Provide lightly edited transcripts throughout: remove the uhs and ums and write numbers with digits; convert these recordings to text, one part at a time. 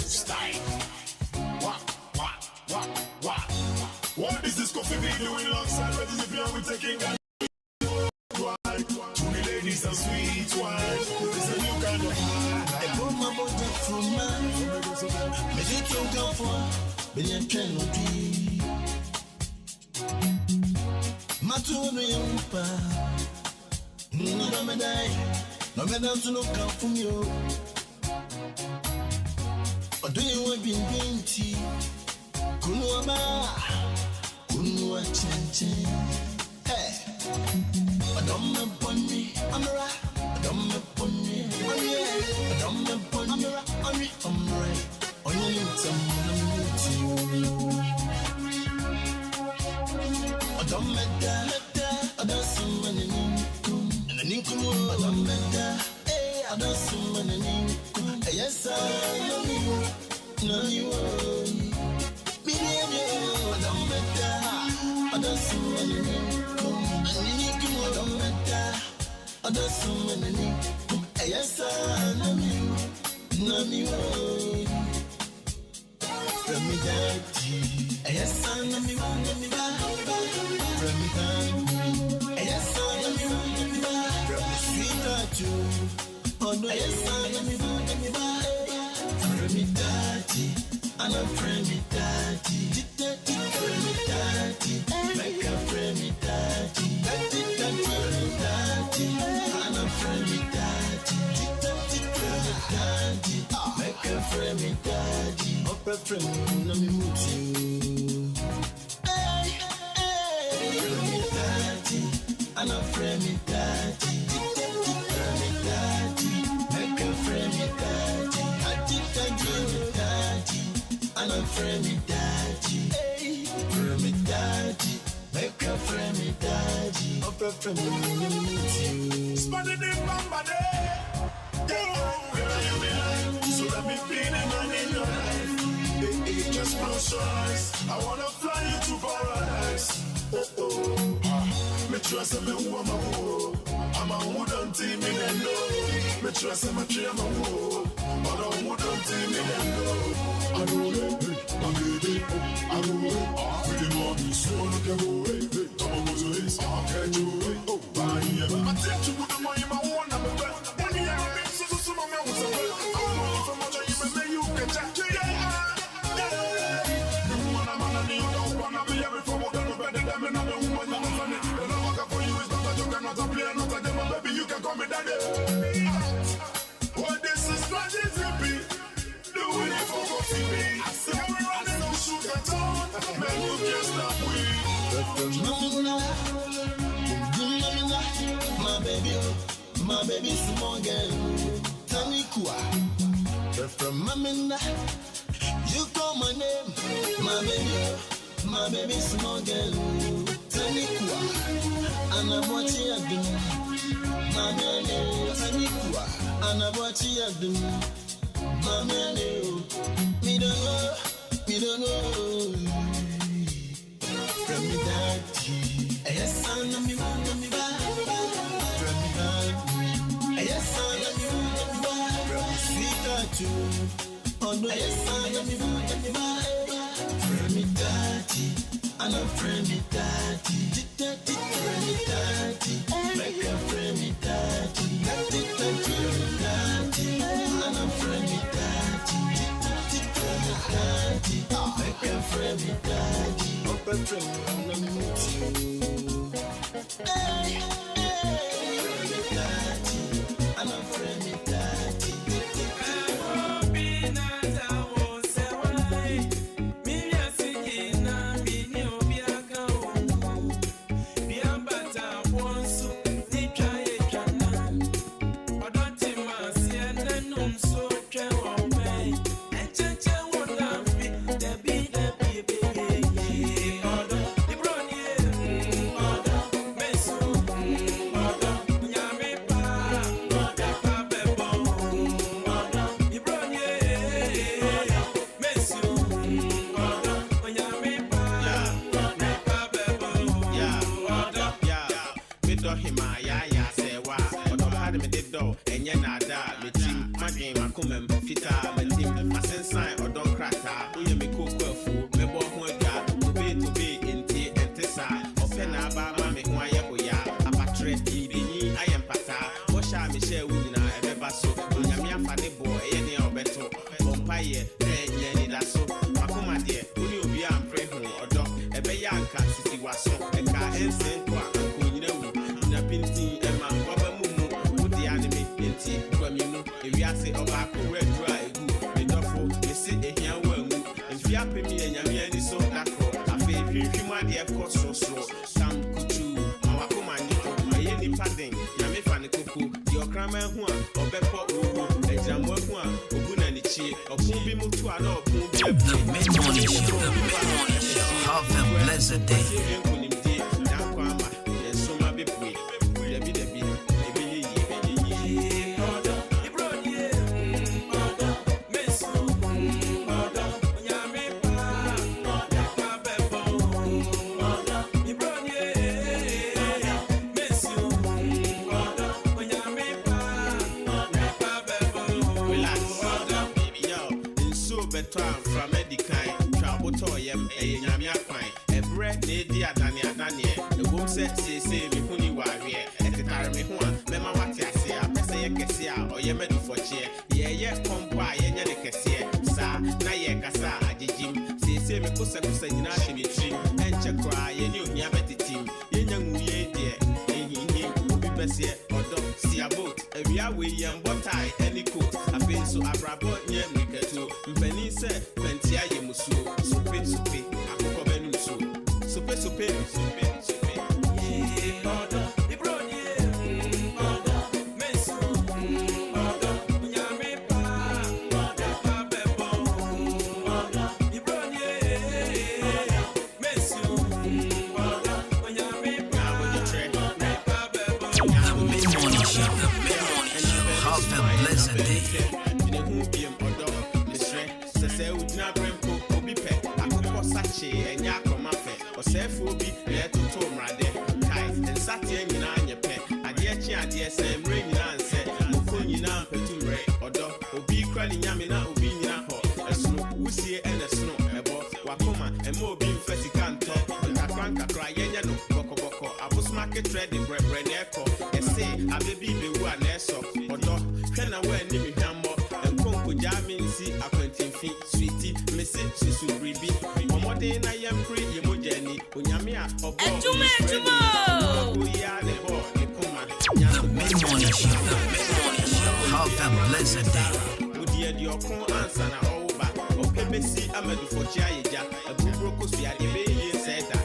style. What is this coffee be doing alongside? What is it we taking and wine? Too many ladies and sweet wine. This is a new kind of wine. I brought my bottle from mine. But you don't go for billion penalty. Matu no yumpa. No me die. No me dance to no come from you. Or do you want being tea? Kunuaba. Kunua chin. Hey. Adoma pony. Amara. Adoma pony. Adoma pony. Amara. Amara. Only you some Adoma da. Adasum and the Ninkum. Adoma da. Adasum and the Ninkum. Yes, I love you. No, you are. Adoma da. Adasum and the Ninkum. And the Ninkum. Adoma da. Adasum and the Ninkum. Yes, I love you. No, you are. From me daddy, yes I know me from me daddy, yes I know me from me sweetheart you, oh no yes I know me from me daddy, and I'm from me daddy, make a friend me daddy, and I'm from me daddy, make a friend me daddy. From me mutu, hey, from me daddy, and I'm from me daddy, make a friend me daddy, and I'm from me daddy, from me daddy, make a friend me daddy, from me mutu. Spotted in Bamba Day. So let me be the man in your life. Just close your eyes. I wanna fly you to paradise. Me trust me who I'm a who. I'm a wooden team in the know. Me trust me tree I'm a who. But I'm wooden team in the know. I know it, I get it, I know it. We can all be so look at away. Come on, go to this, I'll catch you away. Oh, bye, yeah. I take you with the money, my one, I'm a bet. When you have a bit, so some of me was a bet. I'm going from much, you may you can check. What this is what it will be. Doing it for what it be. I say we're running on sugar town. Man, you can't stop we. My baby, small girl. Tanikua. From Mamina, you call my name. My baby, small girl. Tanikua. And I'm watching you do. My baby, Tanikua. And I'm watching you do. My baby, me don't know. From me daddy, yes I know me from me daddy. From me daddy, yes I know me from me sweetheart you. Oh no, yes I know me from me daddy, and I'm from me daddy. From me daddy, make a friend me daddy. And I'm from me daddy. From me daddy, make a friend me daddy. From me hey, from me daddy, and I'm from me daddy. ye ye da so akoma de uni obi am pray hu odo ebe ya nka sisi waso eka ensen kwa akonyina wu na pinti ema waba mumu udi anime enti kwaminu ewiase oba ko redra egu edofo esi ehia wamu enfia pemi enyame ani so dako afi hwehwima de ekoso so sam kutu awakoma nito aye nipa den ya me fa ne koko di okrama hu a obepo owo ejammo hu a oguna ni chie opun bi mutu ala opun bi The Mid-Morning Show. Have a blessed day. From Medicaid, travel to yem, a yamia pine, a bread near the Adania, the woman said, say, me honey warrior, at the Taramihua, Mema Watia, Pessa Cassia, or Yemedu for chair, ye, come by, and Cassia, Sa, Naya Cassa, Jim, say, me Kusa Kusanina, tree, and Chakra, and you, Yabeti team, young ye, dear, and he will be best yet, or don't see a boat, a real William Botai, any coat, I've been so abrabot, yeah, make it too. Mpeni se pentia ye musu sope akoko benu sope sope odo ibroni odo mesu odo nyame pa odo pa bebo odo ibroni mesu odo nyame pa bebo. The Mid-Morning Show. Have a blessed day. Say we na brempo obi pe akoko sache enya akoma fe osefo obi le toto mrade kai ensate nyina anye pe ade achi ade se mre nyina nse mofo nyina petumre odo obi kwali nyame na obi nyina ho esno wusie ene sno ebo wakoma emo obi mfesi kanto kakra yenya no boko abusmarket trading bre ne eko ese abebi bewu aneso odo hwe na wa ni mi hwammo enkonko jaminsi akwantimfi sweetie mesi susu ribi omode na yempre yemojani onyame a obo Adwuma-Adwuma oya ne bo ne kuma The Mid-Morning Show. Have a blessed day. Udia di okon ansa na oba opemesi amadu fochia yeja abubro kosia de be ye seda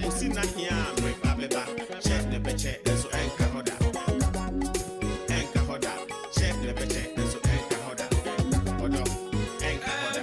osi na hia amre babeba che ne beche so enka hoda che ne beche so enka hoda odo enka hoda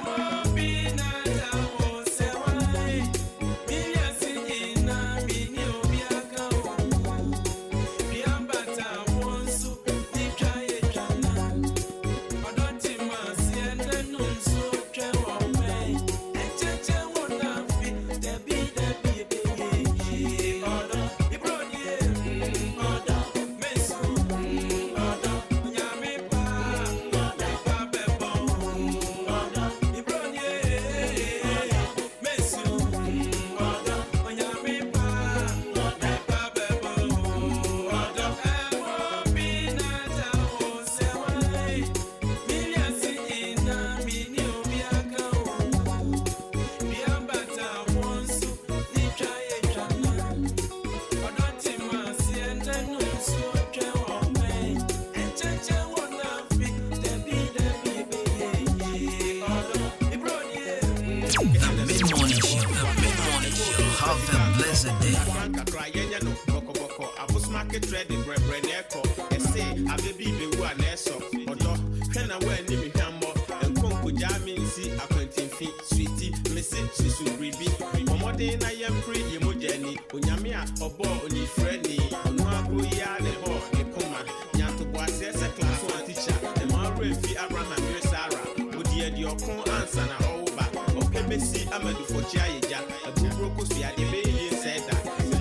Have a blessed day. Kakra yenya no boko abusmarket trading bre ne eko ese abebi bewu aneso odo hwe na wa ni mi hwammo enkonko jaminsi akwantimfi sweetie mesi susu ribi omode na yempre yemojani onyame a obo onifrani onu agro ya ne bo ne kuma nyanto boase se class 1 teacher e ma refi Abraham Yesara odi edi okon ansa na oba opemesi amadu fochia yeja abubro kosia de be ye seda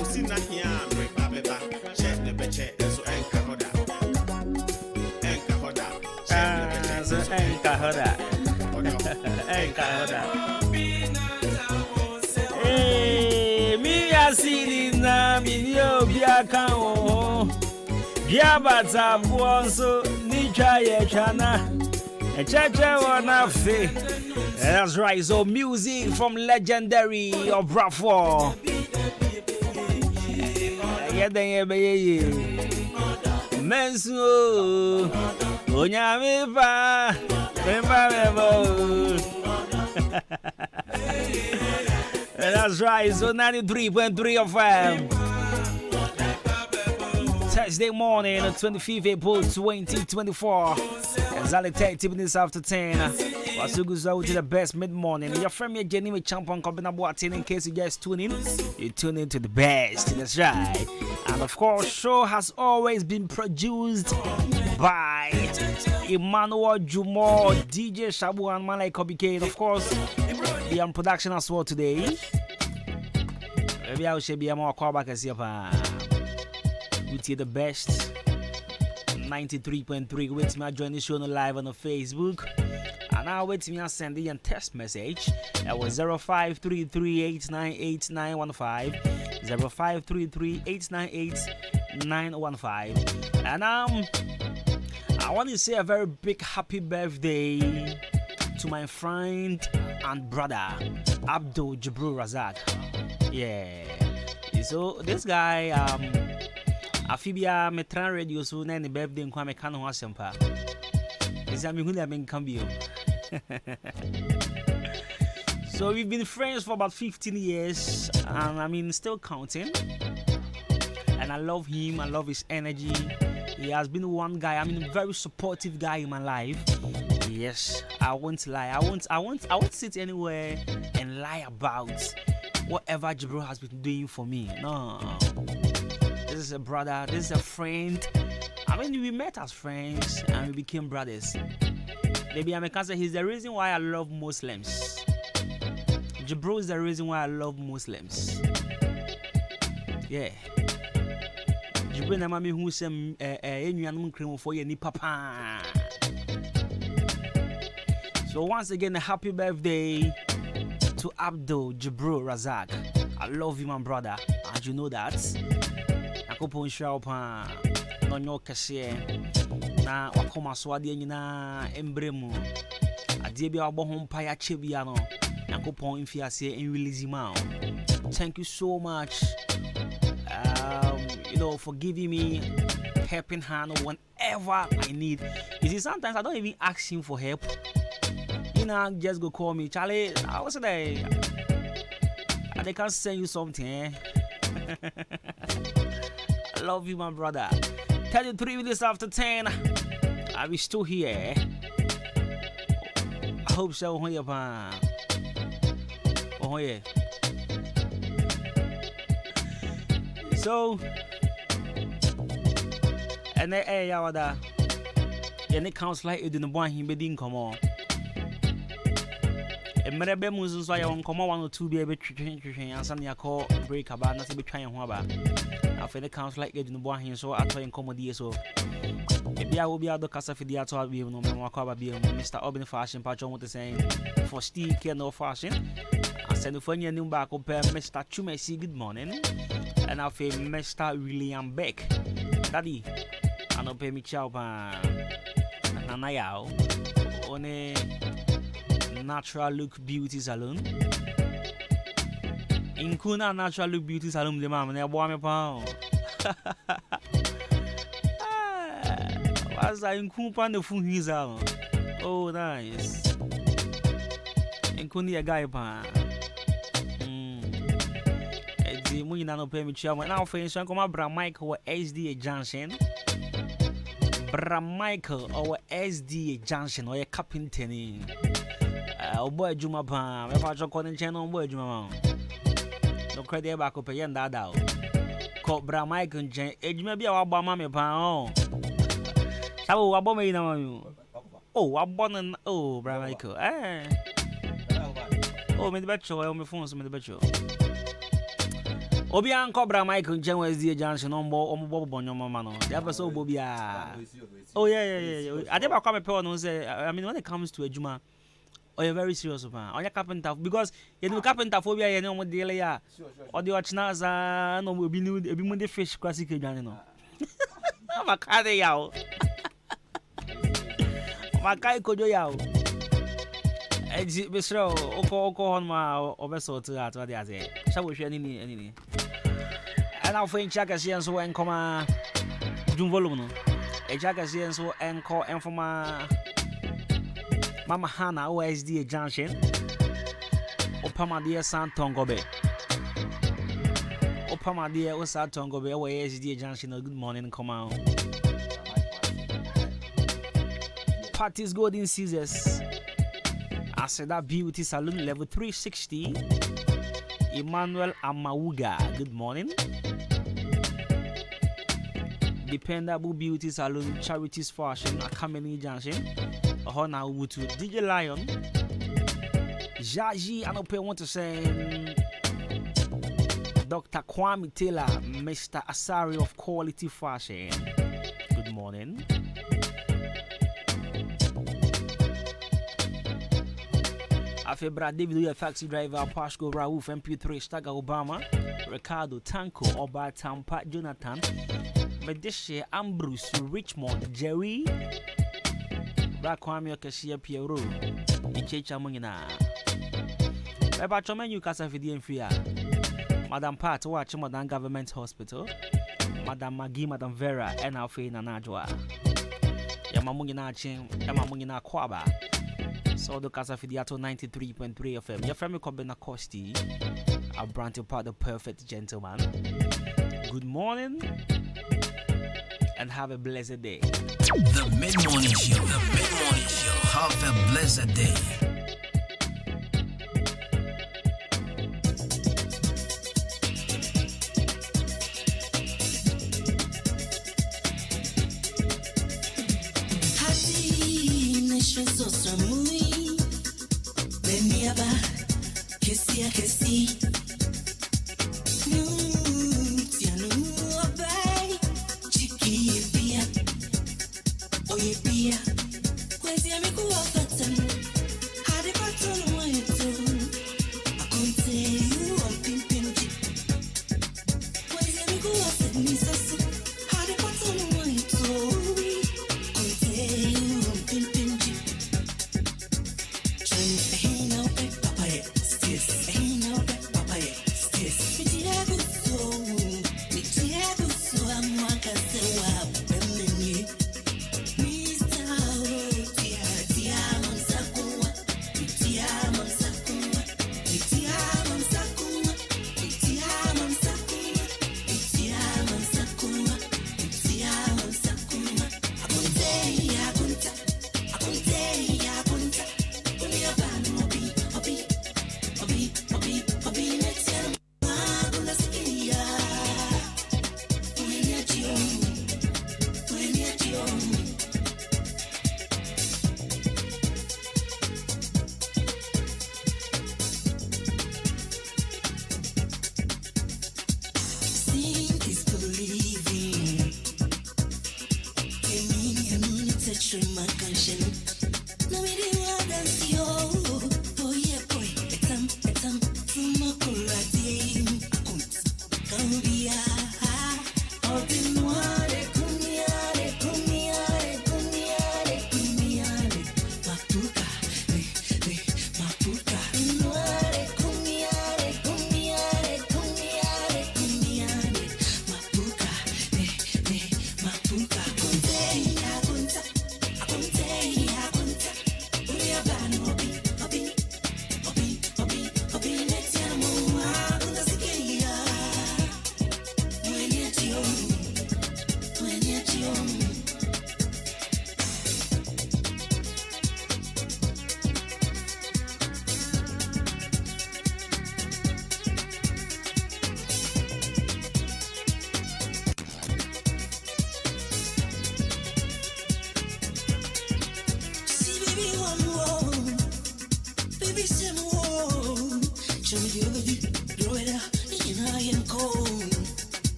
osi na hia amre babeba che ne beche so enka hoda che ne beche so enka hoda Siri na minyo biaka o Biabata buonso ni chaye chana That's right, so music from legendary of Bravo. Mensu Onyamipa That's right, so 93.3 of Thursday morning, 25th April 2024. Exactly 30 minutes after 10. What's to the best mid-morning. Your friend here, Jenny with Champion Company Boatin. In case you guys tune in, you tune in to the best. That's right. And of course, show has always been produced by Emmanuel Jumo, DJ Shabu, and man like Kobe. And of course, the production as well today. Maybe I should be a more callback as with you the best 93.3. Wait me, I join the show live on the Facebook. And now wait me, I send you a text message. That was 0533898915. 0533898915. And I want to say a very big happy birthday to my friend and brother Abdul Jibril Razak. Yeah. So this guy Afibia Metran Radio so na ni birthday nkwa me kan ho asempa. Isa me hu na me kan bio. So we've been friends for about 15 years and I mean still counting. And I love him, I love his energy. He has been one guy, I mean a very supportive guy in my life. Yes, I won't lie. I won't sit anywhere and lie about whatever Jibril has been doing for me. No. This is a brother, this is a friend. I mean, we met as friends and we became brothers. Maybe I can say he's the reason why I love Muslims. Jibril is the reason why I love Muslims. Yeah. Jibril na mami hu sem enuanum kremo for ye ni papa. So once again, a happy birthday to Abdul Jibril Razak. I love you, my brother, and you know that. Nakopon shaupa no nyo kese na wakoma so ade nyina embremu ade bia obo ho mpa ya chebia no nakopon mfiase en release ma. Thank you so much for giving me helping hand whenever I need. You see, sometimes I don't even ask him for help. Just go call me, Charlie. I was there. They can't send you something. I love you, my brother. 33 minutes after 10. Are we still here? I hope so. Oh, yeah. So, and it counts like you didn't want him, but didn't come on. Merebe muzu so ya nkoma 1 or 2 be betwetwe ansan ya call break about na se betwan ho aba after the council like you no bo ahin so ato nkoma die so e bia wo bia do kasa fidi ato abi no me akwa ba bia Mr. Urban Fashion patron what saying for still care no fashion asenu fanya ni mba ko pe Mr. Chumesi good morning and I feel Mr. William Beck daddy ano pe mi chao pa nana yao one Natural Look Beauty Salon. In Kuna Natural Look Beauty Salon, the mama, they are me pound. What's that in Kumpan the food he's out? Oh, nice. In Kundi a guy pan. The money no pay me chairman. Now for instance, come Bra Michael or SDA Junction. Bra Michael or SDA Junction or a carpenter. Boy Juma Pam, if I talk on the channel, boy Juma. No credit back up again that out. Call Bra Mike and Jen, it may be our Mamma Pam. So, what bomb you? Oh, what bonnet? Oh, Bra Michael, eh? Oh, me the betcho, I owe me phones, me the betcho. Obian Cobra Mike and Jen was the Johnson on Bob on your mamma. The episode Bobia. Oh, yeah. I never come a pair and say, I mean, when it comes to a Juma. Oh, you're very serious, man. On your carpenter because you know carpenter phobia, you know what the layer or the watchnas no will be new, be the fish classic again. I'm a cat out. Makai kojo yao. Eji besro oko on ma obeso to at what they say. Shall we share any? And now for check as yen so en koma jum volume no. E check as yen so en ko informa Mama Hana OSD Junction. Opama dear San Tongobe. Opama dear Osa Tongobe OSD Junction. Good morning, come out. Parties Golden Scissors. I said that beauty salon level 360. Emmanuel Amauga. Good morning. Dependable Beauty Salon Charities Fashion Akameni Junction. Hona Ubutu DJ Lion. Jaji, I don't want to say Dr. Kwame Taylor, Mr. Asari of Quality Fashion. Good morning. Afebra David, a taxi driver, Pasco Raouf, MP3, Staga Obama, Ricardo Tanko, Oba Tampa, Jonathan, Medeshe, Ambrose, Richmond, Jerry, Brakwami, Kasia Piero, Ichecha Mungina. Eba Chomen, Casa Fidi and Fia, Madam Pat, watch Madam Government Hospital, Madam Magi, Madam Vera, and Alfie Nanajwa, Yamamungina Chim, Yamamungina Kwaba. So the Casa Fidiato 93.3 FM. Your family Kobena Costi. A brand part the perfect gentleman. Good morning and have a blessed day. The mid-morning show. Have a blessed day.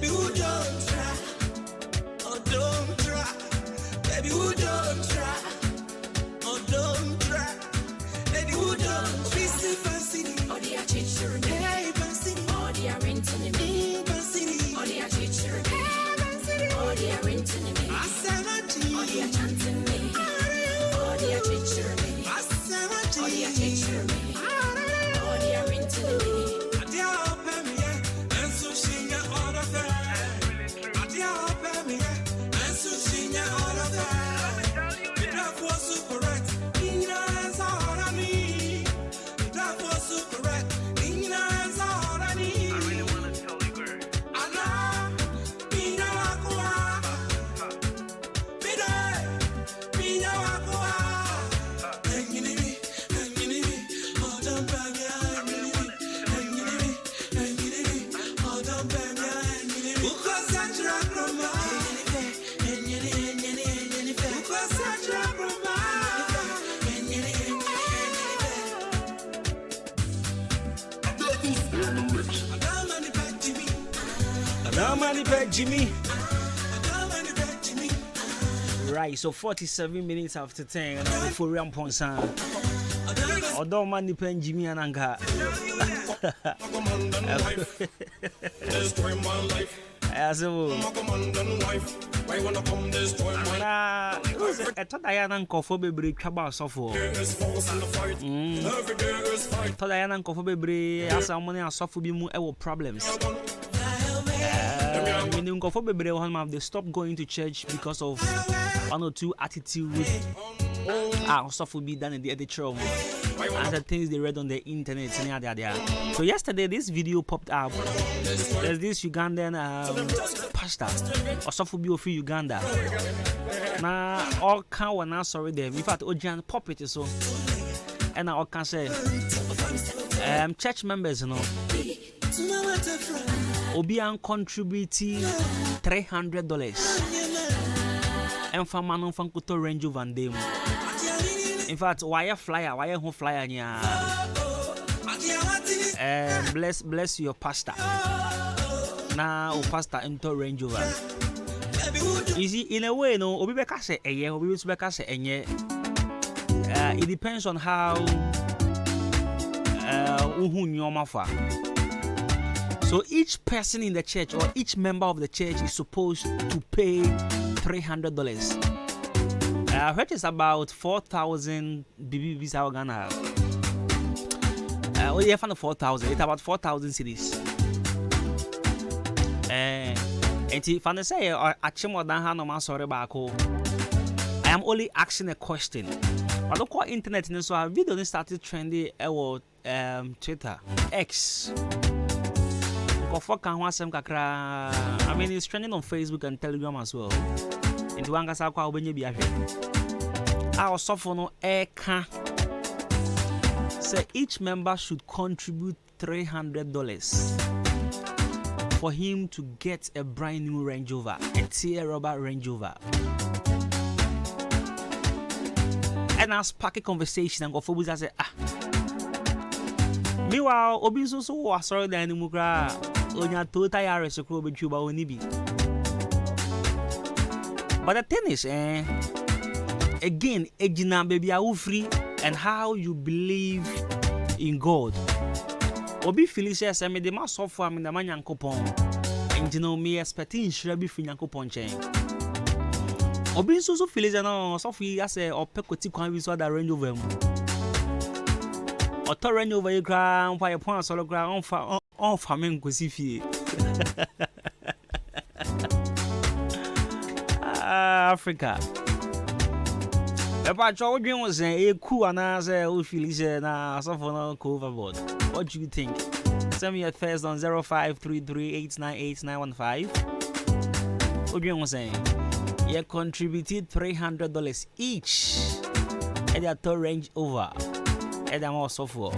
who don't try? Oh, don't try. Baby, who don't try? Oh, don't try. Baby, who don't try? Fancy. Oh, they are teacher. Hey, fancy. Oh, they are renting me. Fancy. Oh, they are teacher. Hey, fancy. Oh, they are renting me. Oh, they are chanting me. Oh, they are teacher me. Oh, they are teacher me. Oh, they are renting me. They are open me, and so she got all of that. They are open me, and so she got all of that. That was so correct. Ignorance all I need. That was so correct. Ignorance all I need. I really want to tell you, girl. I know. Mina wakwa. Mina wakwa. Engini. Hold on, baby. Engini. Hold on, baby. Because I drag from my. Because I drag from my. Jimmy. Right, so 47 minutes after 10, for Ram Ponsan. Although money pen Jimmy and Anka. Destroy my life. As a I'm a commandant wife. Why wanna come destroy my life? I thought I had uncle for baby cabal software. There's force in the fight. Every day is fight. Thought I had uncle for baby as someone else software be more problems. Meaning for baby they stop going to church because of one or two attitude stuff will be done in the church and the things they read on the internet. So yesterday this video popped up. There's this Ugandan pastor or stuff will be of Uganda. Now all can one now sorry them. In fact Ojan pop it so and I can say church members Obian contributing $300 and for man from Kuto Range of Van Dam. In fact, wire home flyer bless your pastor. Now pastor into Range Rover. You see, in a way, no, Obibeka say a year, Obibeka say a year. It depends on how so each person in the church or each member of the church is supposed to pay $300. Which is about 4,000 BBBs our Ghana. You have 4,000. It's about 4,000 cities. And if I say I am only asking a question. I don't call internet, so our video started trending on Twitter, X. I mean, it's trending on Facebook and Telegram as well. Into one gas, I'll be our software say each member should contribute $300 for him to get a brand new Range Rover, a tier rubber Range Rover. And I spark a conversation and go for I say, meanwhile, Obiso so was sorry the animal on your total IRS accrual with you, but the thing is, again, Ejina baby are free and how you believe in God. Obi Felicia said, me the mass software in the man yankopon, and you know me expecting Shrubby for Yankopon chain. Obi so Felicia no software as a or pecoti can we saw that Range Rover. Or to Range Rover your ground, fire point solo ground on farming Cosifi. Africa. About your dream was a cool and as a Felicia na software overboard. What do you think? Send me a text on 0533898915. Odrian was saying, you contributed $300 each at their tour Range Rover and I'm also for.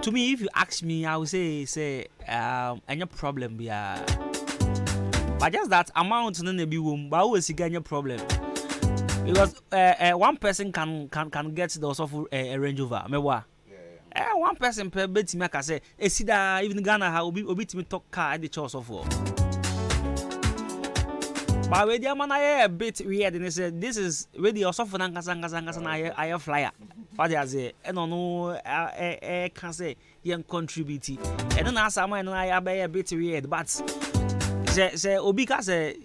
To me, if you ask me, I would say, any problem, yeah. But just that amount in the room, but always you get your problem. Because one person can get the software a Range Rover. One person per bet me say, see that even Ghana ha obi to me talk car at the church of war. But with the man I a bit weird and they said this is with the also for I flyer. What they say, and no can say young contribute. And then as someone I be a bit weird, but say Obika say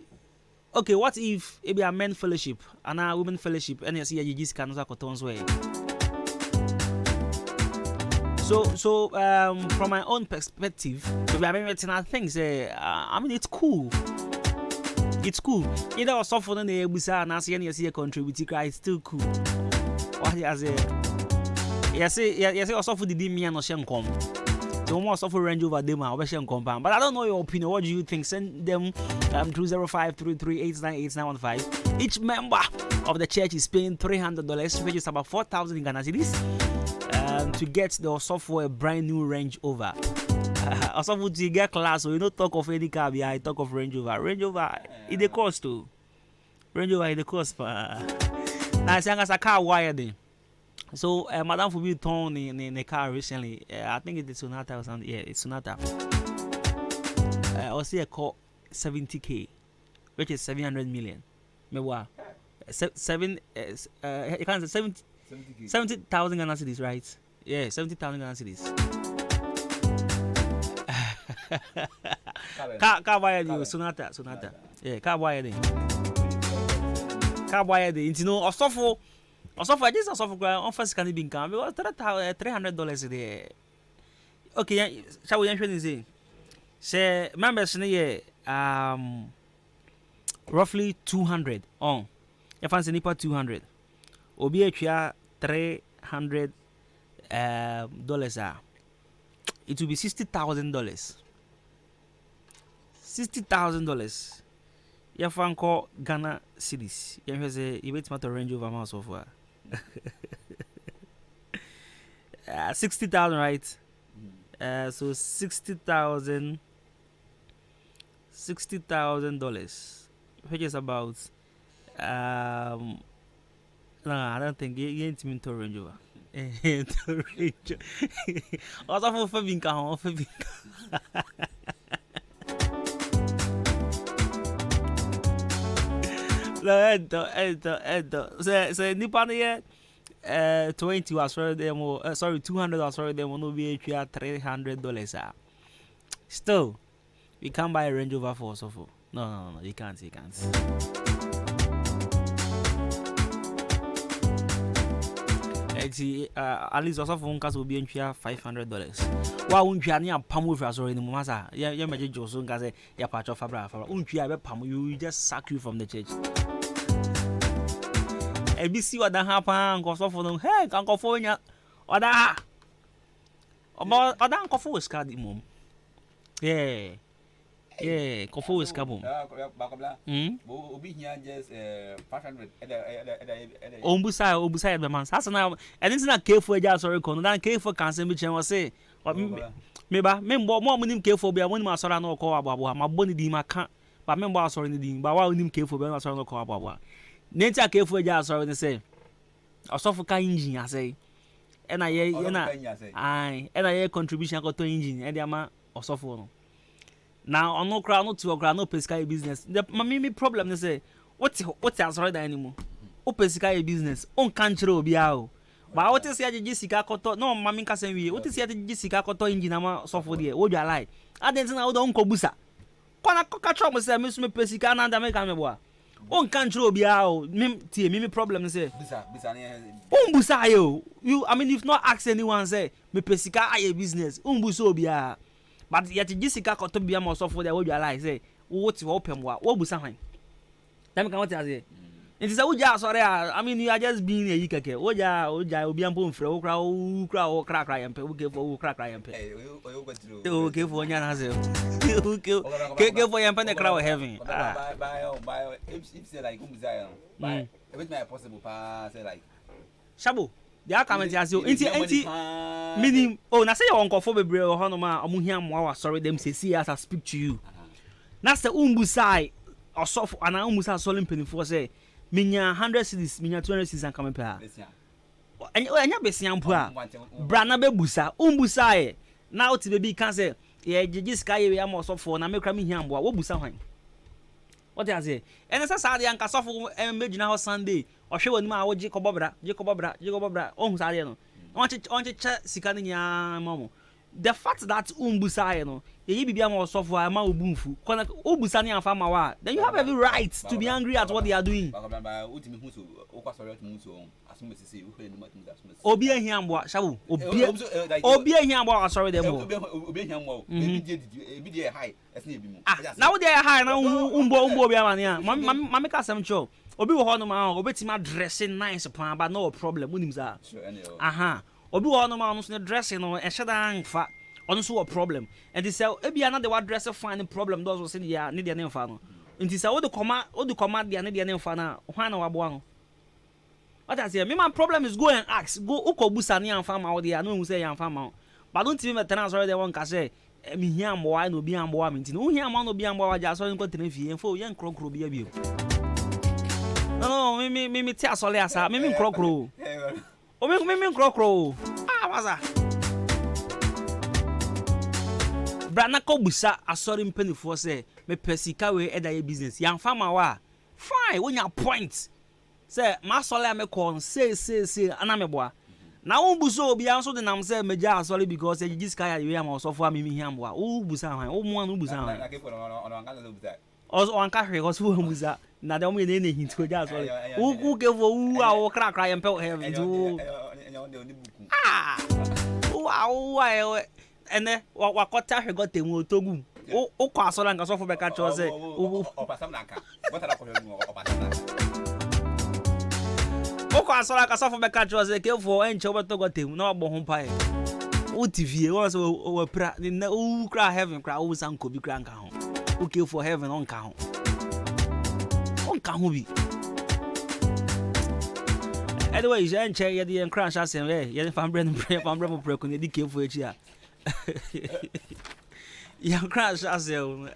okay, what if it be a men fellowship and a women fellowship and you see a GG's can cottons way. So from my own perspective, to be having things I mean it's cool. It's cool. Either or soft on the Busa and as you see a contributing it's still cool. What you say? Yes, also for the Dimian or Shankom. The more software range over them or Shan compound. But I don't know your opinion. What do you think? Send them through 0533898915. Each member of the church is paying $300, which is about 4,000 in Ghana cedis, to get the software brand new Range Rover. Also, to get class, so you don't talk of any car. I talk of Range Rover. Range Rover, it the cost too. Range Rover, it the cost. Now, as young as a car wired. So, Madame for me torn in a car recently. I think it's Sonata or something. Yeah, it's Sonata. I see a call 70K, which is 700 million. Mewa 7 you can't say 70,000 Ghana cedis, right? Yeah, 70,000 Ghana cedis. Car wired Sonata. Yeah, car wired. Car wired. You know, also for this also for on first can be income because $300 there. Okay, shall we actually say members here roughly 200 on if I say nipa 200 obi atwa $300 it will be $60,000. $60,000 if I call Ghana cedis you say you wait to Range Rover mouse of 60,000, right? So $60,000, which is about no, I don't think you ain't mean to Range Rover. Also for Vinca. So Nippon here 20 was for them sorry 200 was for them no be $300. Still we can't buy a Range Rover for so for no you can't at least also for cars will be $500. Why won't you any palm with us or in the masa? Yeah, imagine Johnson Gaze, ya patch of Fabra. Won't you have a palm? You just sack you from the church. And we see what that happen, cause for them, hey, Uncle Fonia, or that about Uncle Fo's card, mum. Yeah, Coffo is kabum. Obi here just 500. Obusa the man. That's now. And it's not care for a jar sorry. Don't care for cancer. Which I was say. Maybe more money care for. Be a one man sorry no call about my body di my can't. But member sorry the dim. But why wouldn't care for? Be sorry no call about. Nature care for a jar sorry. They say. A soft car engine. I say. And I contribution got to engine. And the amount of software. Now, on no crowd, not to a crowd, no pesca business. The mammy problem is say, what's else right anymore? O pesca business, on country will be out. But what is the Jessica Cotto? No, Mammy Cassan, what is the Jessica Cotto engine software? What you like? I didn't know the Uncle Busa. Quana coca trouble, say, Miss Pesca and American. On country will be out. Mimi problem say, Umbusayo. You, I mean, if not ask anyone, say, me pesca a business, Umbuso be out. But yet Jessica got to be a more software that would you like say what's open what will be something. Then come what I say. It is a wood sorry. I mean you are just being a yikake. Oja will be a boom for crowd crack and pay okay for crack and pay. Okay for your answer. Okay for your pen crowd having. If say like buy with my possible pass like Shabu. They are coming to you. Meaning, oh, now say your uncle for Bebre or Honoma, Amuhiam, sorry, them say as I speak to you. That's the Umbusai or soft and Umbusa solemn penny for say, Minya 100 cities, Minya 200 cities and coming pair. enya besian po a bra na bebusa umbusa e na oti be bi kan say ye gigi sky we am osofo na mekra me hiambo a wo busa hwan what you say ene sa sa de anka sofo emegina ho Sunday ohwe wani ma wo gi kobobra ohun sa de no onche sika ni nya mamo the fact that umbusa ye no ye bibia ma osofo ama obunfu kona obusa ni afa ma wa then you have every right to be angry at what they are doing obi ehiambo shabu obi ehiambo asori dem obi ehiambo ebi dey high ese ebi mu na wo dey high na umbo obi amane a mama ka sam cho obi wo ho no ma obetima dressing nice pan but no problem unim za aha obi wo no ma no so dressing no e sheda anfa ono so problem and they say ebi na the what dress fine problem those was say ya ne dey na mfa no nti say wo de koma dia ne dey na mfa na hwan na wabo no what I say me my problem is go and ask go ukobusa ne amfa ma wo dey no hu say ya amfa ma but don't even tell sorry they won ka say me hia ambo wa no bi ambo wa me nti no hia ambo no bi ambo wa ja sorry nko tena fie enfo ye nkrokro bi abio no me ti asole asa me nkrokro o me nkrokro wasa brana ko busa asori mpanifo say me pesika we eda ye business ya mfa ma wa fine wonya point say ma asole me kon say ana me boa na wo buso obi an so de nam say meja asole because e gigi sky we am so for me hiam boa wo busa han wo mo anu busa han o anka hwe ko so busa na de mo ne ne hinto ja asole wo ke fo wu a wo kra kra yempe heaven to wow ene wakota hwe gote mu otogu o kwa asola nka sofo beka cho se o pasam na nka botara ko hwe mu o pasam na o kwa asola ka sofo beka cho se ke fo enche obeto gote mu na ogbo ho pae o tv o so o pra ni o kra heaven kra o san ko bi kra nka ho o ke for heaven on ka ho bi anyway je enche ye de crash asem ye de fambre mo pre ko ne di ke fo echi a yeah, crash as your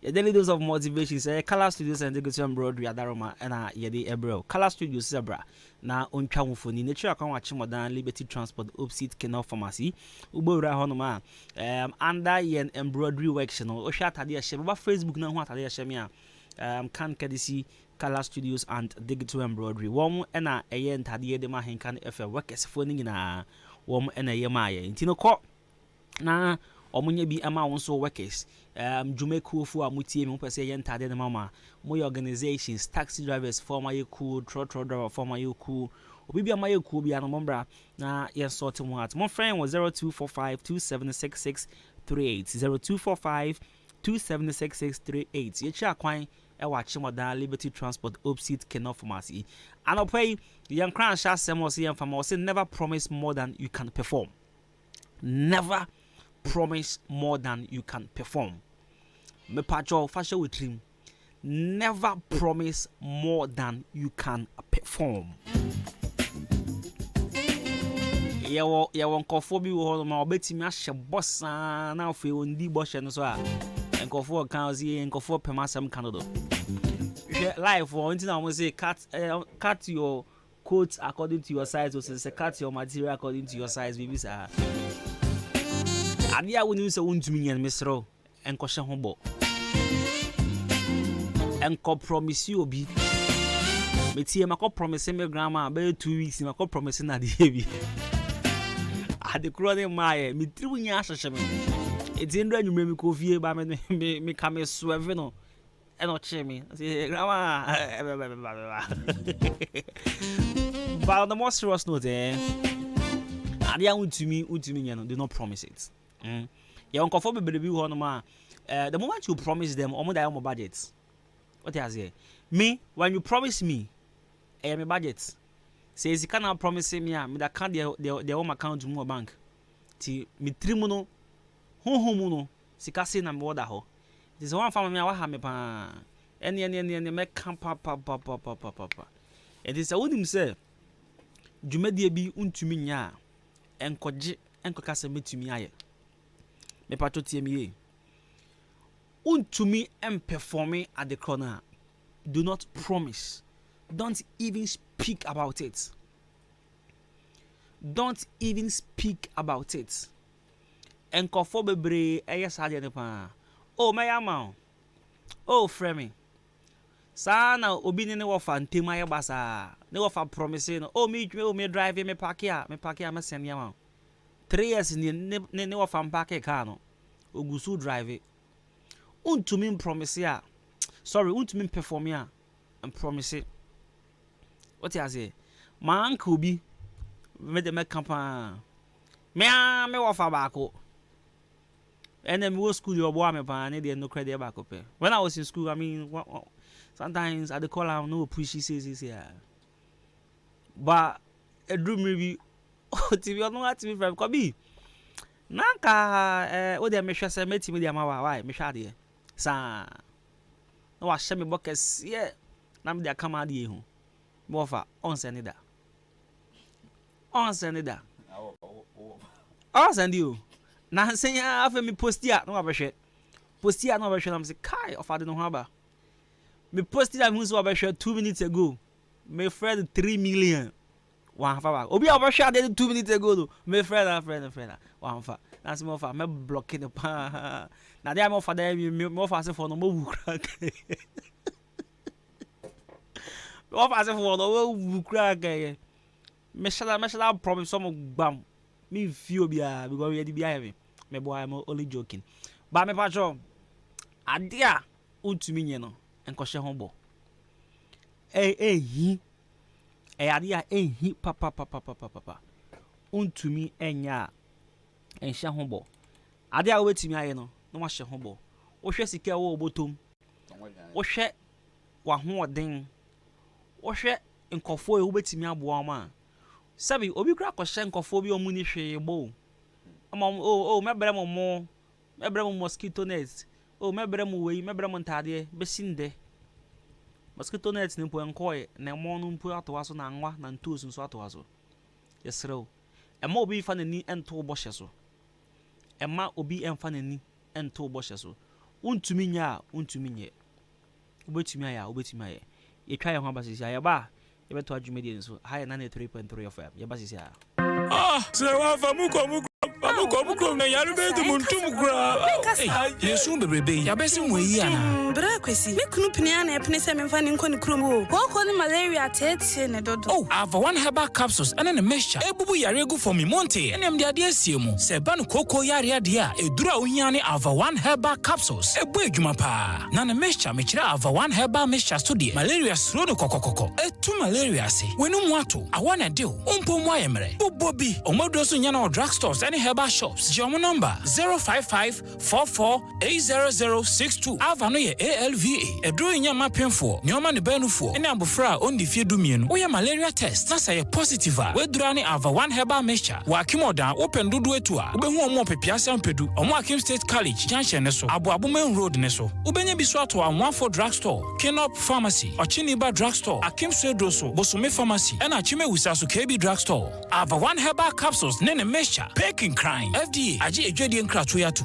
daily dose of motivation. Say Color Studios and Digital Embroidery Adwuma and yedi ebro. Color Studios zebra na ontwa mfoni nature kan wachi modern Liberty Transport opposite Canal Pharmacy. Ubora hono ma under yen embroidery work no o hwa atade ahye ba Facebook na ho atade ahye me a kan kadisi Color Studios and Digital Embroidery. Wom na eye ntade de ma Ahenkan FM workers phone nyina wom na eye ma ye ntino ko na omunye bi ama won so workers jumeku fu amutie mi pese ye ntade na mama mo organizations taxi drivers former yeku trotro driver former yeku obi bi ama yeku bi an mombra na ye sort mo at mon friend was 0245276638 0245276638 ye cha kwan e wa chimoda Liberty Transport opposite Canal Pharmacy anopai yan kran sha semo se yan fama say never promise more than you can perform. Never promise more than you can perform. Me pacho fashion with him. Never promise more than you can perform. Yawo nkofo bi wo ma obetimi ahye boss na afi ondi boss no so a nkofo kan ozi nkofo pemasem kanodo. Life for until I say cut your coat according to your size, or say cut your material according to your size, baby sir. Adia woni se wontumi nyen mesro enko hye ho bo enko promise you obi metie mako promise me grandma be 2 weeks mako promise na de bi ade kro ne maaye me tribu nya ahyehyɛ me eti ndra nwumre me kofie ba me ka me swerve no eno che me say grandma but on the more serious note adia wontumi nyen no do not promise it. Yeah, uncomfortable baby ho no ma. The moment you promise them, omo die on budget. What you say? Me, when you promise me, my budget. Says you cannot promise me me that can their home account to bank. Ti mi trimu no. Ho no. Sika say na me order ho. This one family me wa ha me pa. Eni me kan pa. It is a wonim say. Dwumadie bi untumi nya enkoje enkokasa metumi aye. Me pato tie me ye. Untumi performing at the corner. Do not promise. Don't even speak about it. don't even speak about it. And kofo bebre yes ade pa. Oh my ama. Oh frame. Sana obi ne wo fa ntema ye basa. Ne wo fa promise no. Oh me drive me park here, me send ya. 3 years ne wo fa park car no. Ogusu drive. Untumi promise ya. Sorry, untumi perform ya and promise it. What you say? My uncle be me de me campa. Me wo fa bako. And then we go school your boy me pa ne dey no credit back up. When I was in school, I mean sometimes I dey call am no push says here. But a dream maybe TV no at me from Kobi. Nanka o dey me hwese meti me dey ma why me hwa dey. Sa no wa hye me bokes ye na me dey kama dey hu. Mo fa on send da. On send da. On send you. Na senya afa me postia no abehwe. Postia no abehwe na me say kai of ade no ho aba. Me postia me so abehwe 2 minutes ago. Me friend 3 million. One fa ba. Obi abehwe ade 2 minutes ago do. Me friend. One fa. Na se mo fa me blocking the pa. Na dey mo fa dey me fa se for no mo wu crack. Me fa se for no mo wu crack. Me shala problem some gbam. Me feel bia because we dey bia me boy I'm only joking. But me patcho adia untumi nye no enkohye hombo. Hi. Adia hi papa. Untumi enya enhye hombo. Adia wetimi aye no na wahye hombo. Wo hwe sika wo obotom. Wo hwe wa ho oden. Wo hwe nkofo e wo betimi aboa ma. Sabi obi kura kwahye nkofo bi omuni hwe bo. Mebrem mosquito net. Mebrem we, mebrem ntade besinde. Mosquito net ni po enkoy na mo no mpo atowaso na anwa na ntosu so atowaso. Yesrew. Ema obi fa nani ento bohye so. Ema obi emfa nani ento bohye so. Untumi nya, untumi nye. Obetumi aye. Ye twa ye ho abasisi aye ba. Ye beto adwumedi nso. Ha ye na 3.3 FM. Ye basisi a. Se wa fa muko na yaru be de muntum kura. Yesu bebrebe ya besi mu yi ana. Bra kwesi. Me kunu pnia na epne se memfa ni nkoni krom wo. Ko ni malaria tete ne dodo. Oh, ava one herbal capsules and a mixture. Ebubu yare go for me monte. Enem de ade asiemu. Se ban koko yare ade a edura ohia ne ava one herbal capsules. Ebu edwuma pa. Na mixture me kira ava one herbal mixture study. Malaria sro no kokokoko. Etu malaria se. Wenu mu ato. Awana de o. Umpo mu ayemre. Bobi. Omodo so nya na drugstores and herbal shops. Jomo number 05544800062. Ava no ye ALVA. Edro nya mapemfo. Nyoma ne banufo. Ene abofra on di fie dumie no. Oye malaria test. Na say positive a. Wedura ne ava one herbal mixture. Wa akimoda open dodo etu a. Obehu omo pepia sampedu. Omo Akim State College junction ne so. Abo main road ne so. Ubenya bi so ato Amwafo drugstore, Kinop Pharmacy, Ochiniba drugstore, Akim Swedo so, Bosome Pharmacy, and Achime Wisasu KB drugstore. Ava one herbal capsules nene mixture. Peking crime. FDA aji ejwedi nkratoya tu.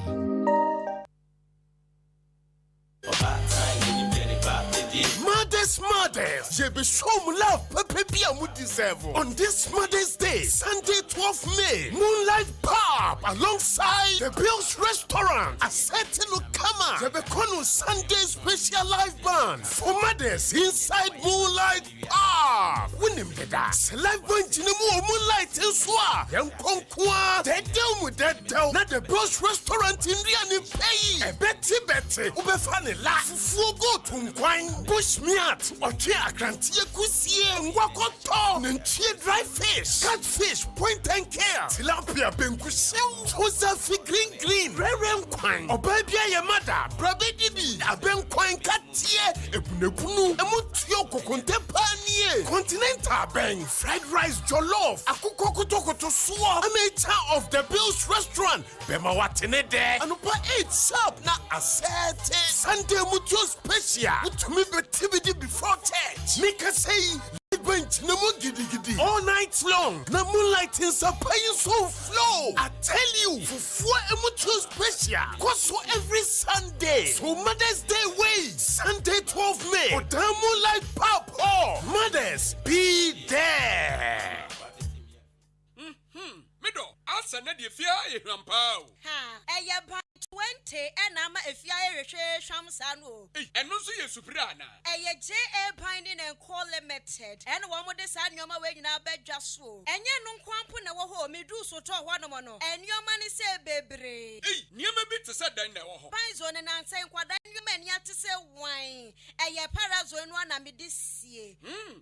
Mothers, you be show love, baby, you deserve. On this Mother's Day, Sunday, 12th May, Moonlight Pub alongside the Bill's Restaurant, a certain Ukama, the Bekono Sunday special live band for mothers inside Moonlight Pub. Winning the dance, live band in the Moonlight in Swa, Young Konkwa, the deal with that down, not the Bill's Restaurant in Riani Pay, a Betty, Ubefani laugh, Fugo to wine, Bush Miat, Oche Akrantia Kusie, Wakoto, Nenchie dry fish, catfish, point and care, Tilapia Benkusil, Tosafi green, Rem Quine, Obabia Yamada, Brabedibi, Abenquine Katie, Ebunepunu, Emutioko Contempanie, Continental Bang, fried rice jollof, Akukoko to Swa, a mater of the Bill's Restaurant, Bema Watenede, and Upa 8 sub, na Asete, Sunday Mutual Special, to me activity before church. Make us say, bench no more giddy all night long. Na moonlight in Sapayan so flow. I tell you, for 4 Mutual Special, cause for every Sunday. So Mother's Day way, Sunday 12 May, or the Moonlight Pop. Oh, mothers, be there. asa na de fia e hwampa o ha eye ban 20 ena ma efia ehwehwe hwamsa no eno so ye supira na eye JA Binding and Co Limited ena wo mo de sa nyoma we nyina badwa so enye no nkwampo na wo ho medu so to ho no mo no enyoma ne se bebre niema bi te se dan na wo ho panzo ne nansen kwada nyoma ni ate se wan eye parazo no na me de sie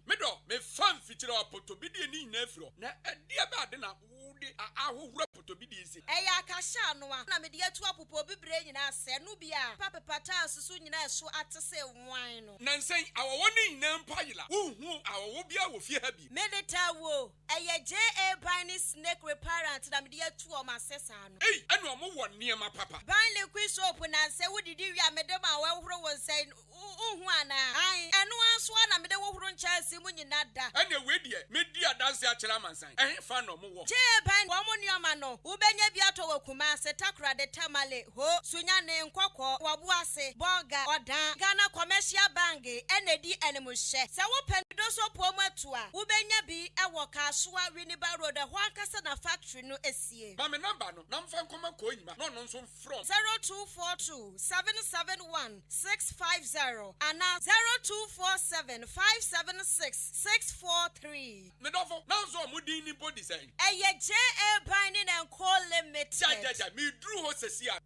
medo me fan fitira apotobidi ni nyina afiro na ade ba de na wo de ahohura apotobidi isi eye akasha no a na me de atu apopo bibre nyina se no bia papepata susu nyina so ate se wan no nansen awowo ni nyina mpayila hu awowo bia wo fie ha bi medeta wo eye JA Binding Snake Reparent na me de atu o masesa no enu omo wo niema papa ban liquid soap na se wodidi wi amede ma wo horo won sai hu ana ai enu aso na mede wo horo nchase mu nyina da ene we die medi adanse a kira mansan fa no mo wo JA Binding wo mo nioma no wo benya bi ato wo kuma se takra de tamale ho sunya ne nkokọ wo bu ase boga odan Ghana Commercial Bank enedi enemu hye se wo penido so po mu atua wo benya bi e wo Kasua Winneba Road ho akasa na factory no esie ma me number no na mfa nkoma ko nyima no no nso from 0242 771 650 and 0247 576 643 me dofo na nso mo din ni body say eye JA Binding and Co Limited ja me dru ho sesi a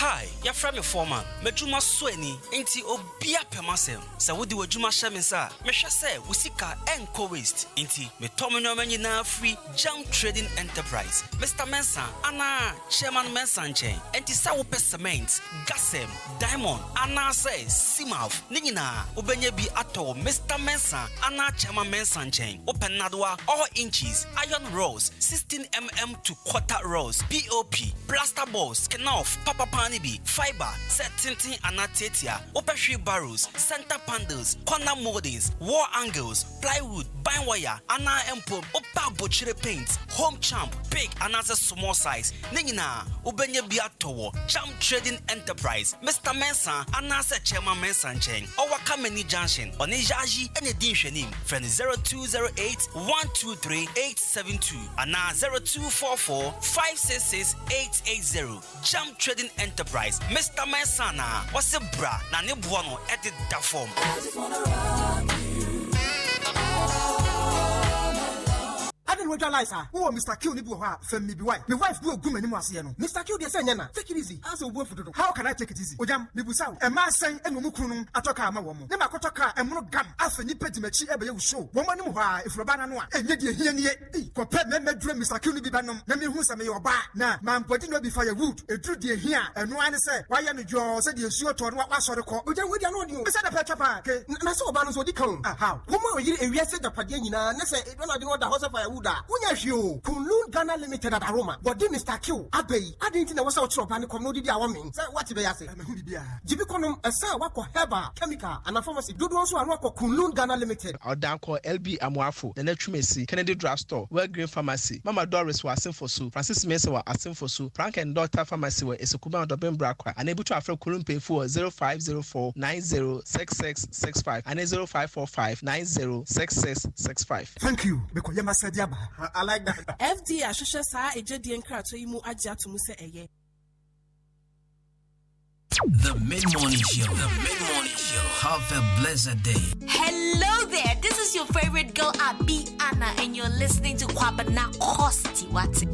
Hi, your friend me foreman. Medjuma sweni inti obia pemasem. Sa wodi wajuma shemensa. Mesha se usika enco waste inti me tomenyo nyina free jam trading enterprise. Mr. Mensa ana chairman Mensa nchen. Enti sa wo cement, gasem, diamond ana se simaf. Nyina obenye bi ato Mr. Mensa ana chairman Mensa nchen. Open nadwa all inches, iron rods, 16mm to quarter rods, POP, plaster balls, kenoff, papa fiber, set tinting anatetia, opeshri barrels, center panels, corner moldings, wall angles, plywood, bind wire, ana empo, opa bochire paints, home champ, big and as a small size. Nina, ubenye biatowo, jam trading enterprise, Mr. Mensa, anasa chairman Mensa Cheng, or Wakameni Junction, on Ejaji and a Dinshanim, friend 0208 123 872, and 0244 566 880, jam trading enterprise. Mr. Mensana, what's a bra? Nani buono edit that form. I just wanna rock you. I didn't realize her. Oh, Mr. Q, you have family be wife. My wife will go many more. Mr. Q, they say, take it easy. As a word for the how can I take it easy? Ojam, Nibusa, a man saying, and Mukunum, Atoka, my woman. Never Kotoka, and Monogam, after Nipetimachi, every show. Woman, if Rabana, and yet you hear compare me, dream, Mr. Q, be banum, let me who's a mayor bar. Now, man, putting up before your wood, a true dear here, and one say, why am you said you sure to what was the call? Ojam, we don't know you. Is that a petapa? And I saw Banus, what you come. How? Woman, you arrested the Padina, and say, don't know the house of Firewood. Kunlun Ghana Limited at Aroma, but then Mr. Q, Abbey, I didn't know what's out of and community. I want say what they say. Jibiconum, a sir, what Heba, chemical, and a pharmacy. Do also a work of Kunlun Ghana Limited. Our down call LB Amwafo, the Netrumesi, Kennedy Drugstore, Well Green Pharmacy, Mama Doris was asking for Sue, Francis Mesa was asking for Sue, Frank and Doctor Pharmacy were Esukuba and Dobin Brakwa, unable to afford Kulumpe for 0504 906665 and 0545 906665. Thank you, because you must say, I like that. FD Ashosha Sa Ejedian Krato Imu Aja to Muse Eye. The Mid-Morning Show. The Mid-Morning Show. Have a blessed day. Hello there. This is your favorite girl, Abi Anna, and you're listening to Kwabana Kosti. What's it?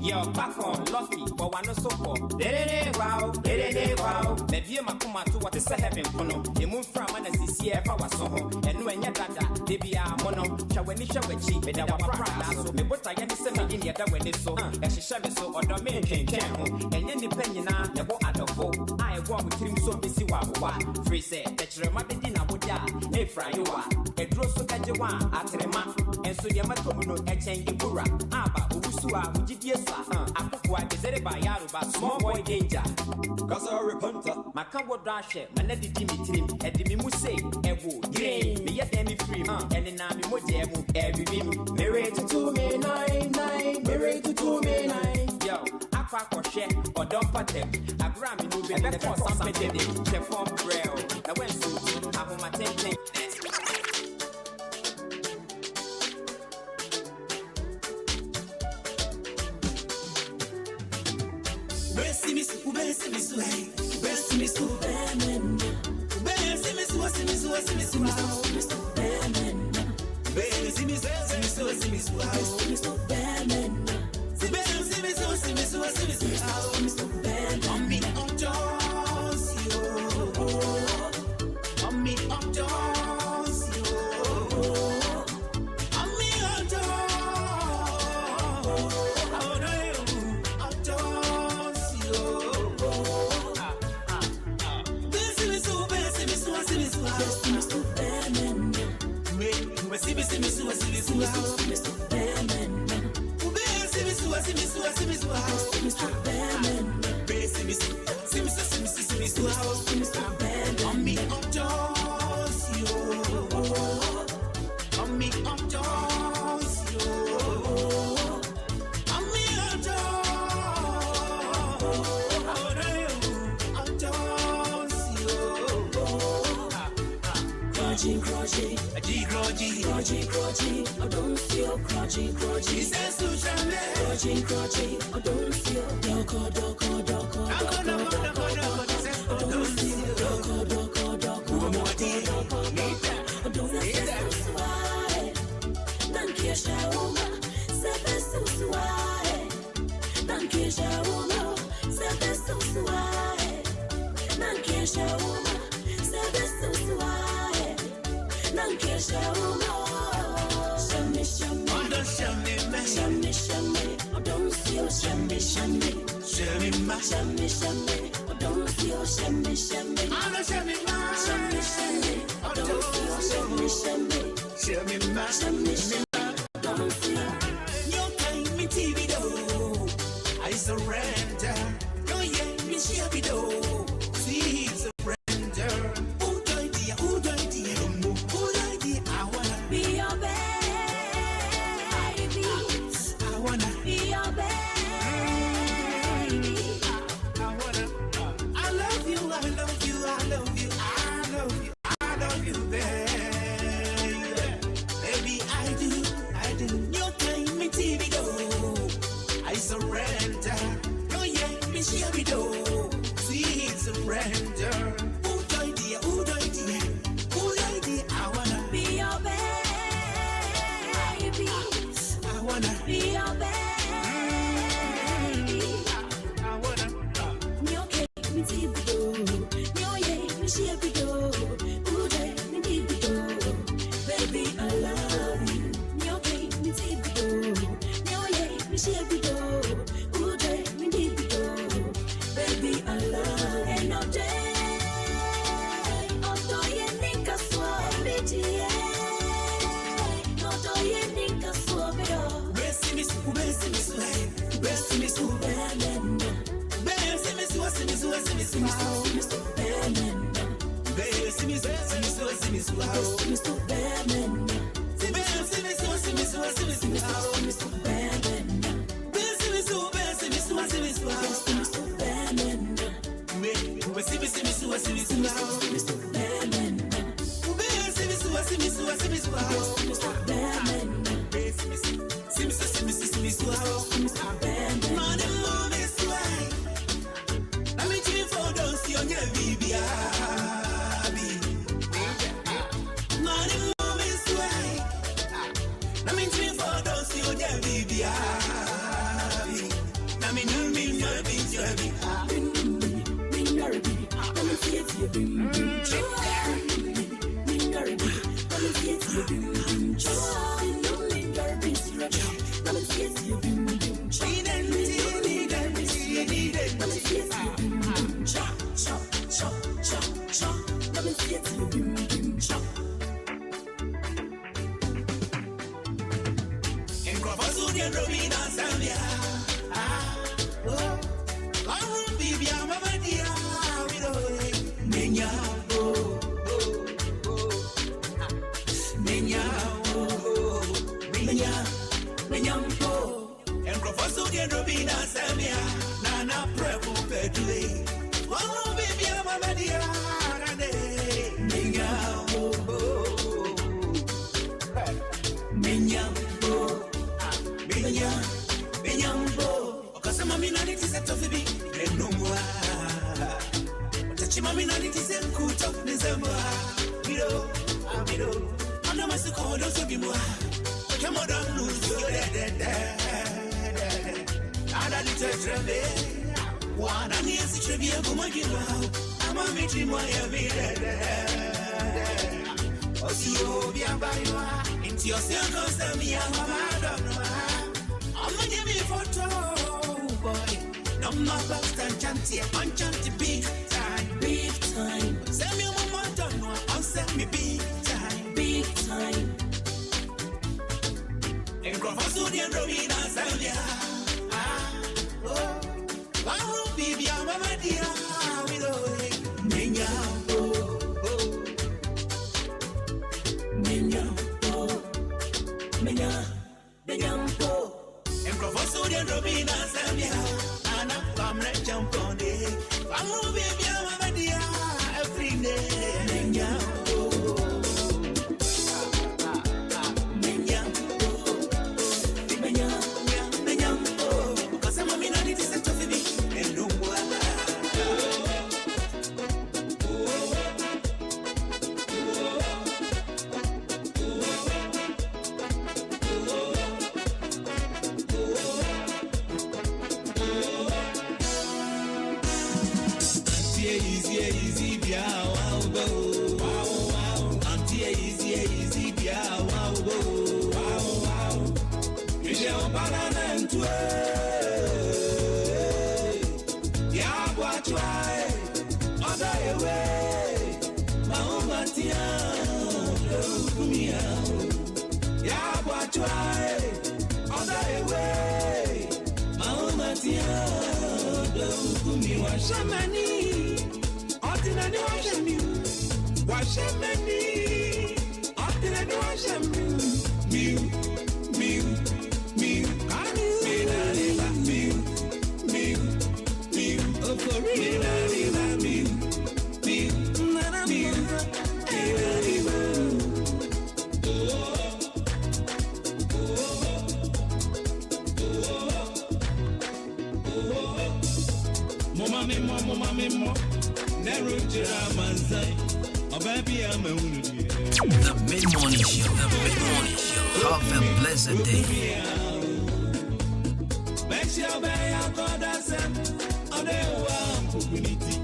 Yo, back on, lucky, but one no so for. Wow, maybe a macuma to what is a heaven kono. The moon from an CCF, I was so home, and when you're dada, they be a mono, Shawanisha with cheap, and our pride. Me what I can send me in the other when it's so, and she shall be so, or the main can and any penny now, the boat out of four. I want with him so busy while free say that your mother dinner would die, a fry you are, a draw so that you want at the man, and so your matomo, a chain the pura, Abba, Usua, Ujidiasa, Akua, is it by Yaruba, small boy danger. Cause I repenter, my cowboy dasher, my lady Dimitri, and the Mimu say, Evo, Green, me yet any free, and then I'm Mojamo, every beam, married to 2 me 9, married to 2 me 9. Yo, Aqua or share, or don't put them, a Grammy movie, and that's for something, the form braille. I went to have my 10. I don't feel crotchy. He says to Shame, crotchy, I don't feel doko. I don't feel I surrender. Oh yeah, me shabby do. See surrender. Who died here? Who died here? I wanna be your baby. I wanna be your baby. I wanna. I love you. I love you. I love you. I love you. I love you, baby. Baby, I do. I do. Your time, me TV do. I surrender. Oh yeah, me shabby do. See surrender. Who died here? Who died here? Who died here? I wanna be your baby. I wanna be your baby. I wanna. Nyo ke me TV do. Nyo ye me shabby do. Who died me TV do. Baby, I love you. Nyo ke me TV do. Nyo ye me shabby do. Who died me TV do. Baby, I love you. And all day, although you think I swore it, yeah. Although you think I swore it all. Bless me, Washamani, ordinary washami, washamani, ordinary washami, miu, miu, miu, miu, miu, miu, oh for real, miu, miu, miu, Mama memo, never jira manzai. Oh baby, I'm a wounded. The mid-morning show. The mid-morning show. Have a blessed day. Make sure I got us on the one community.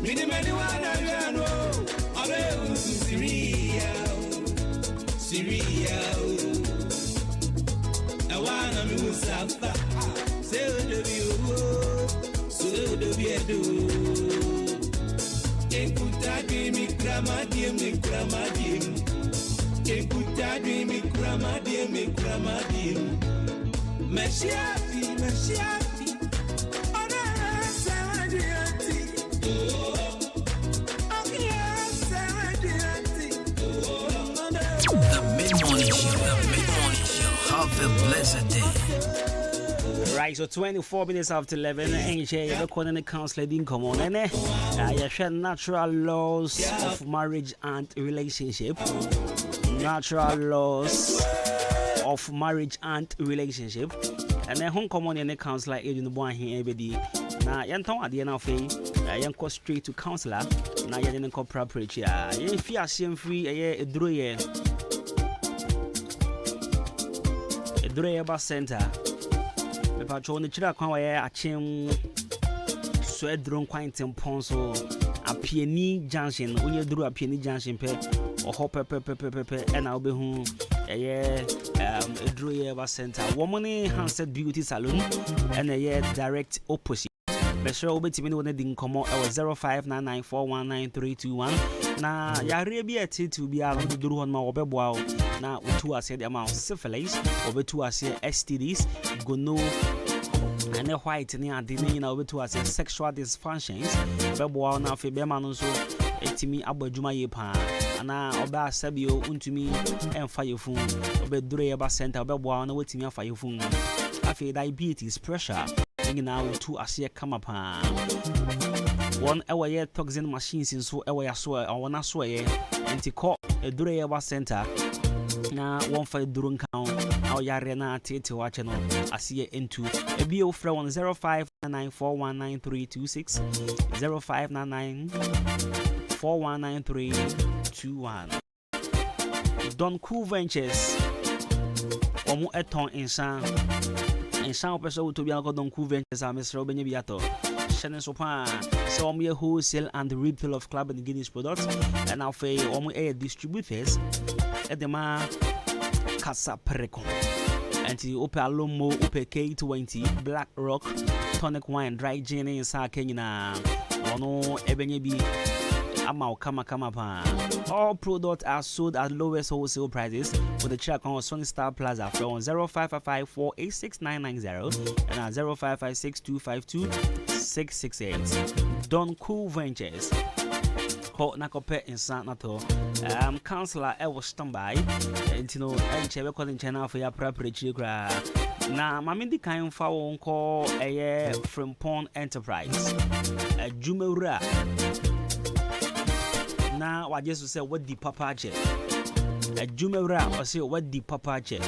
Many one I know. Oh, Syria. I wanna move south. So the view. Enkutadwi mi kramadie. Enkutadwi mi kramadie. Meshiafi. Ona sawadiati. The mid-morning show. Have a blessed day. Right, so 24 minutes after 11, NJ, you're calling the counselor didn't come on, and you share natural laws of marriage and relationship. Natural laws of marriage and relationship. And then home come on in the counselor agent the boy here every day. Now, you don't at the end of it, you go straight to counselor. Now, you didn't go proper. If you are free, a Adwuma Center. Patrol the children come where a chim sweat drone quite in Ponso a peony junction. When you drew a peony junction or hopper and I'll be home. Adwuma Center. Woman Handset Beauty Salon and a direct opposite. Be sure over to me when they didn't come out. I was 0599419321. Na ya rebi ati to be able to do on my obebo. Na utu ase the amount syphilis, over to ase STDs, gono and a white ni adini na over to ase sexual dysfunctions. Bebo na fe be man so etimi abadwuma ye pa. Ana oba sabio untumi emfa ye phone. Obe Adwuma Center bebo na wetimi afa ye phone. Afi diabetes, pressure. Now to ase come up. One hour toxin machines in so hour so I wanna swear and call Adwuma Center. Now one for Durun count our Yarena Tete watching on I see it into a bio from 0599419326 0599419321. Don Cool Ventures Omo Eton in San and some person to be alcohol Don Cool Ventures are Mr. Robin Biato. Shannon Sopan, so I'm wholesale and retail of Club and Guinness products, and I'll say air distributors at the man Casa Precon. And the Opel Lomo, Opel K20, Black Rock, Tonic Wine, Dry Gin, and Sakena, Ono, Ebenebi, Amau Kama. All products are sold at lowest wholesale prices with the check on Sony Star Plaza from 0555486990 and 0556252668. Don Cool Ventures. Hot Nakope in San Nato. Counselor I was standby. And you know, I'm calling channel for your preparatory. Now, Mammy kind phone call a from Pond Enterprise. Jumura. Now, I just say what the papa check. Adwuma or say what the papa check.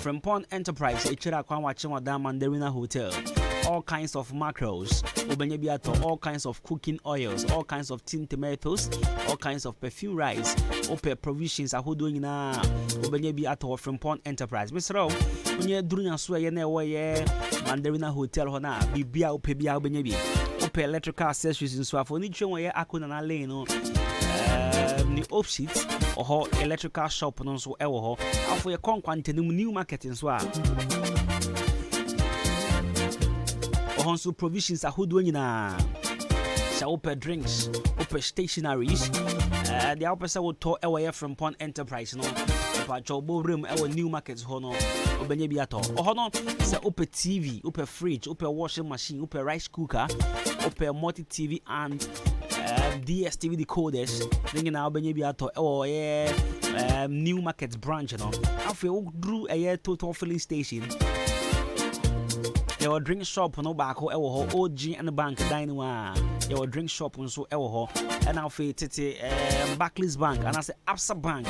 From Pond Enterprise, a chira kwan watching Madame Mandarina Hotel. All kinds of macros, all kinds of cooking oils, all kinds of tin tomatoes, all kinds of perfume rice, open provisions are who doing now. From Pond Enterprise. Mr. O, when you're doing a swear, Mandarina Hotel, Hona, Bibia, Pebia, Benebi, open electrical accessories in Swap, for each one, Akuna Lane, the opposite, or electrical shop, and also Ewo, for your conquant new market in Swap. Also provisions are who doing na So open drinks, open stationaries. The opposite will talk away from Pond Enterprise. No, but your room, our new markets, hono, open biato. Hono, say open TV, open fridge, open washing machine, open rice cooker, open multi TV and DSTV decoders. Then now open biato. Oh yeah, new markets branch. No, after we drew a year total filling station. Your drink shop no back ho OG and the bank dining one. Your drink shop so ewo and now for Barclays Bank and I say Absa Bank.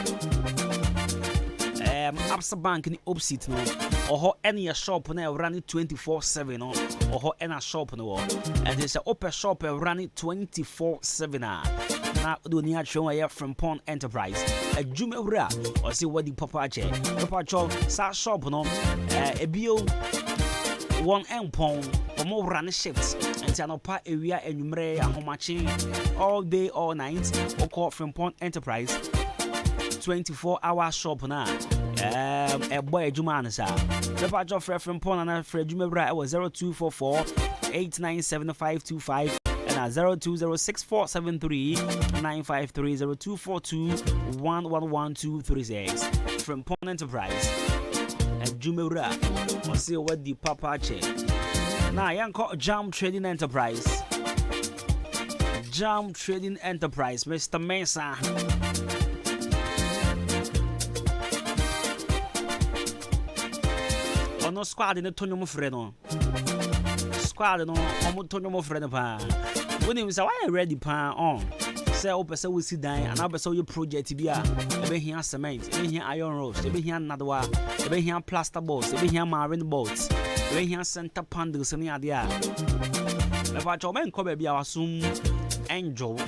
Absa Bank in the opposite no or any shop now running 24/7 no or any shop no and there's a open shop running 24/7 now do near show from Pond Enterprise a Jumera or see what the papa che papa sa shop no a bio one empon or more run shifts and Tanopa area and Numere and Homachi all day, all night, or call from Pond Enterprise 24-hour shop now. A boy Jumanasa. The patch of from Pond and Fred Jumera was 0244 8975525 and 0206473953 0242 111236 from Pond Enterprise. Jumera, or see what the papa check. Now, young called Jam Trading Enterprise. Jam Trading Enterprise, Mr. Mesa. On no squad in the Tonyo Mofreno. Squad no, almost Tonyo Mofreno. When he was ready, pan on. Say open so we sit down and I saw your project be here cement, be here iron rods, be here another one, be here plaster boards, be here marine boats, be here center panels and the idea. If I told men come be our soon angel,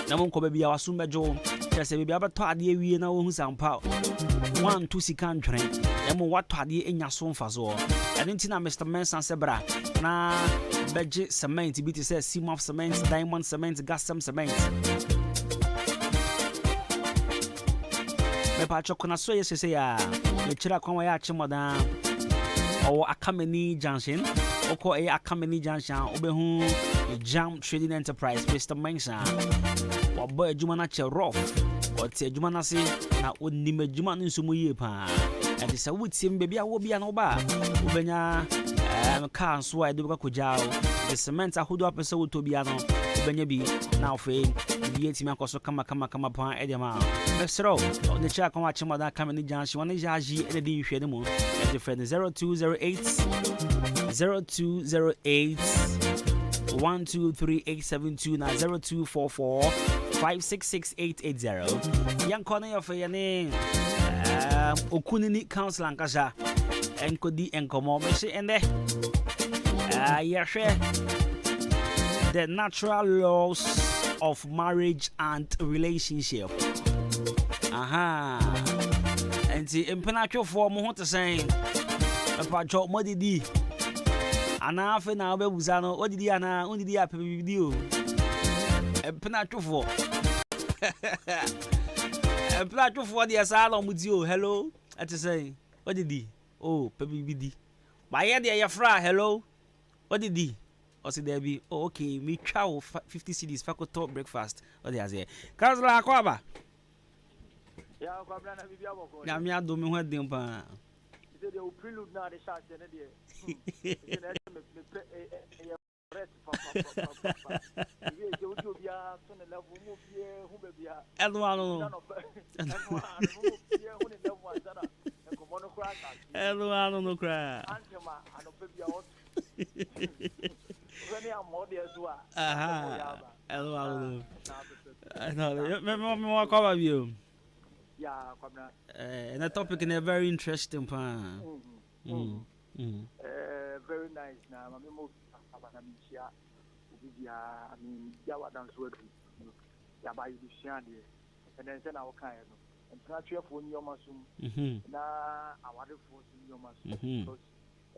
no one come be our soon bejo, just be able to add we know who's on power. 1 2 country, and what to add in your son for so. I didn't know Mr. Manson Sebra. Na budget cement, BT says seam of cement, diamond cement, gas some cement. Me pa chokona so yes say ya me chira kwa ya chimoda o Akameni Junction o ko e Akameni Junction obehu Jam Trading Enterprise Mr. Mensa wa boy adwuma na che rough o te adwuma na se na onnim adwuma no nso mu yie pa and say wutim baby a wo bia no ba obenya car so I do ko jao the cement ahodo apese wo to bia no obenya bi na ofe bi etimi akoso kama pa edema mesro the check on watch mother Akameni Junction one jaji e dey hwe ne mu e dey friend 0208 123 na 0244 566880 young corner of yene okunini council ankasa enkodi enkomo me se ende the natural laws of marriage and relationship. And the impenatro for mo to say papa job modidi ana afa na obebuzano odidi ana ondidi ape video impenatro for impenatro for the asalo mudio hello at say odidi oh pebidi ba ye de ya fra hello odidi o si there be oh okay me twa 50 cedis fa ko top breakfast o de azie councilor akwaba ya akwabla na bibia boko ya mi ado me ho dem pa ise de o prelude na de shot ne de ise na me rest pa ye je ojo bia so ne level mo bia hu be bia elo ano mo bia hu ne level azana e ko mono kra ka elo ano no kra antema ano be bia o When I'm more there, hello, no, me walk over you. Yeah, and the topic is very interesting, very nice. Now, I'm more Abanamisia. I mean, Yawa dance word. Yabai Luciani, and then our kind. And Pratia for your muscle. Now, I want to force your muscle.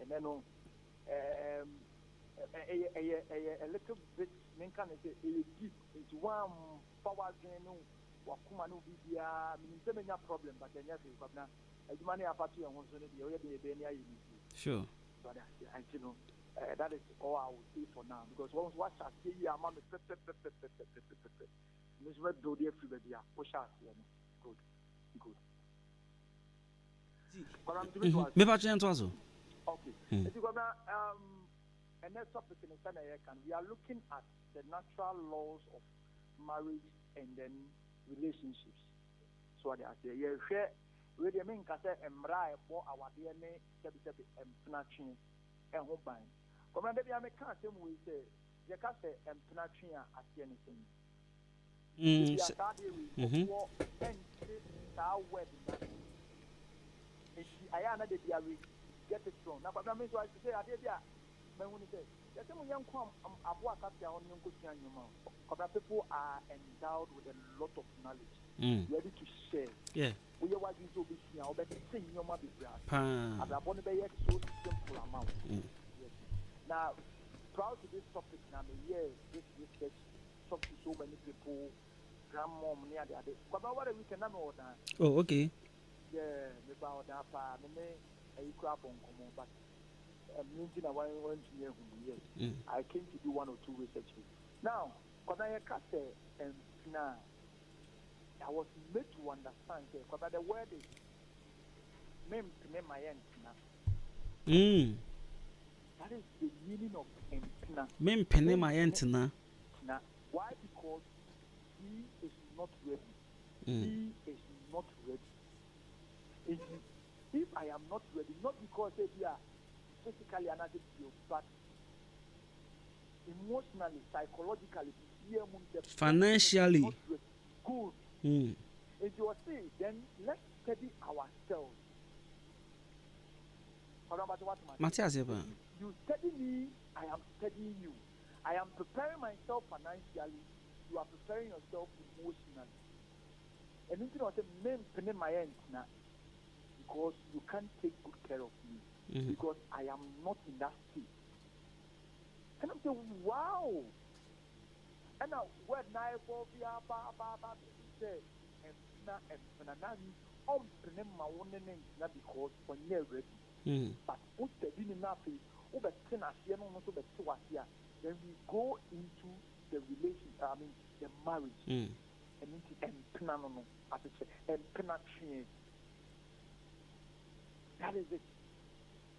And then, a little bit menkan say deep into one power gain no wakuma no bibia minse menya problem but enya fe kwabna adwuma ne apatu en ho so ne de o ye de be ne ayi sure but I know That is all I will say for now. Because once watch us see you, I'm Miss Red Brody everybody. Push us, good. Me pa chen to so. Okay. If you gonna and next topic in the we are looking at the natural laws of marriage and then relationships. So what I say, yeah, share we dey mean kase emra ebo awade ne sebi empnatwe and home buying. Come dey be make say we say you can say empnatwe a ase ne thing. I am not the get it wrong. Now, but I mean, so I say, I did, when you say, there's some young come, on young people are endowed with a lot of knowledge, ready to share. Yeah. We are watching so big here, but saying your mother, I want to be so simple amount. Now, proud to this topic now, this research talk to so many people, grandmom near the other. But what we can know that. Oh, okay. Yeah, about that part, a crap on common, but meeting a one year. Yes, I came to do 1 or 2 researches. Now, because I say and now, I was made to understand because the word is mem my end now. That is the meaning of empina. Mem pene my end now. Why? Because he is not ready. He is not ready. If I am not ready, not because they are physically another you, but emotionally, psychologically, financially, good. If you are saying, then let's study ourselves. Matthias, you study me, I am studying you. I am preparing myself financially. You are preparing yourself emotionally. And you know, I'm my end now. Because you can't take good care of me. Because I am not in that state. And I'm saying, wow. And now, where now for the say, because when you're ready. But what's the enough is, then we go into the relation, the marriage. And into penetration. That is it.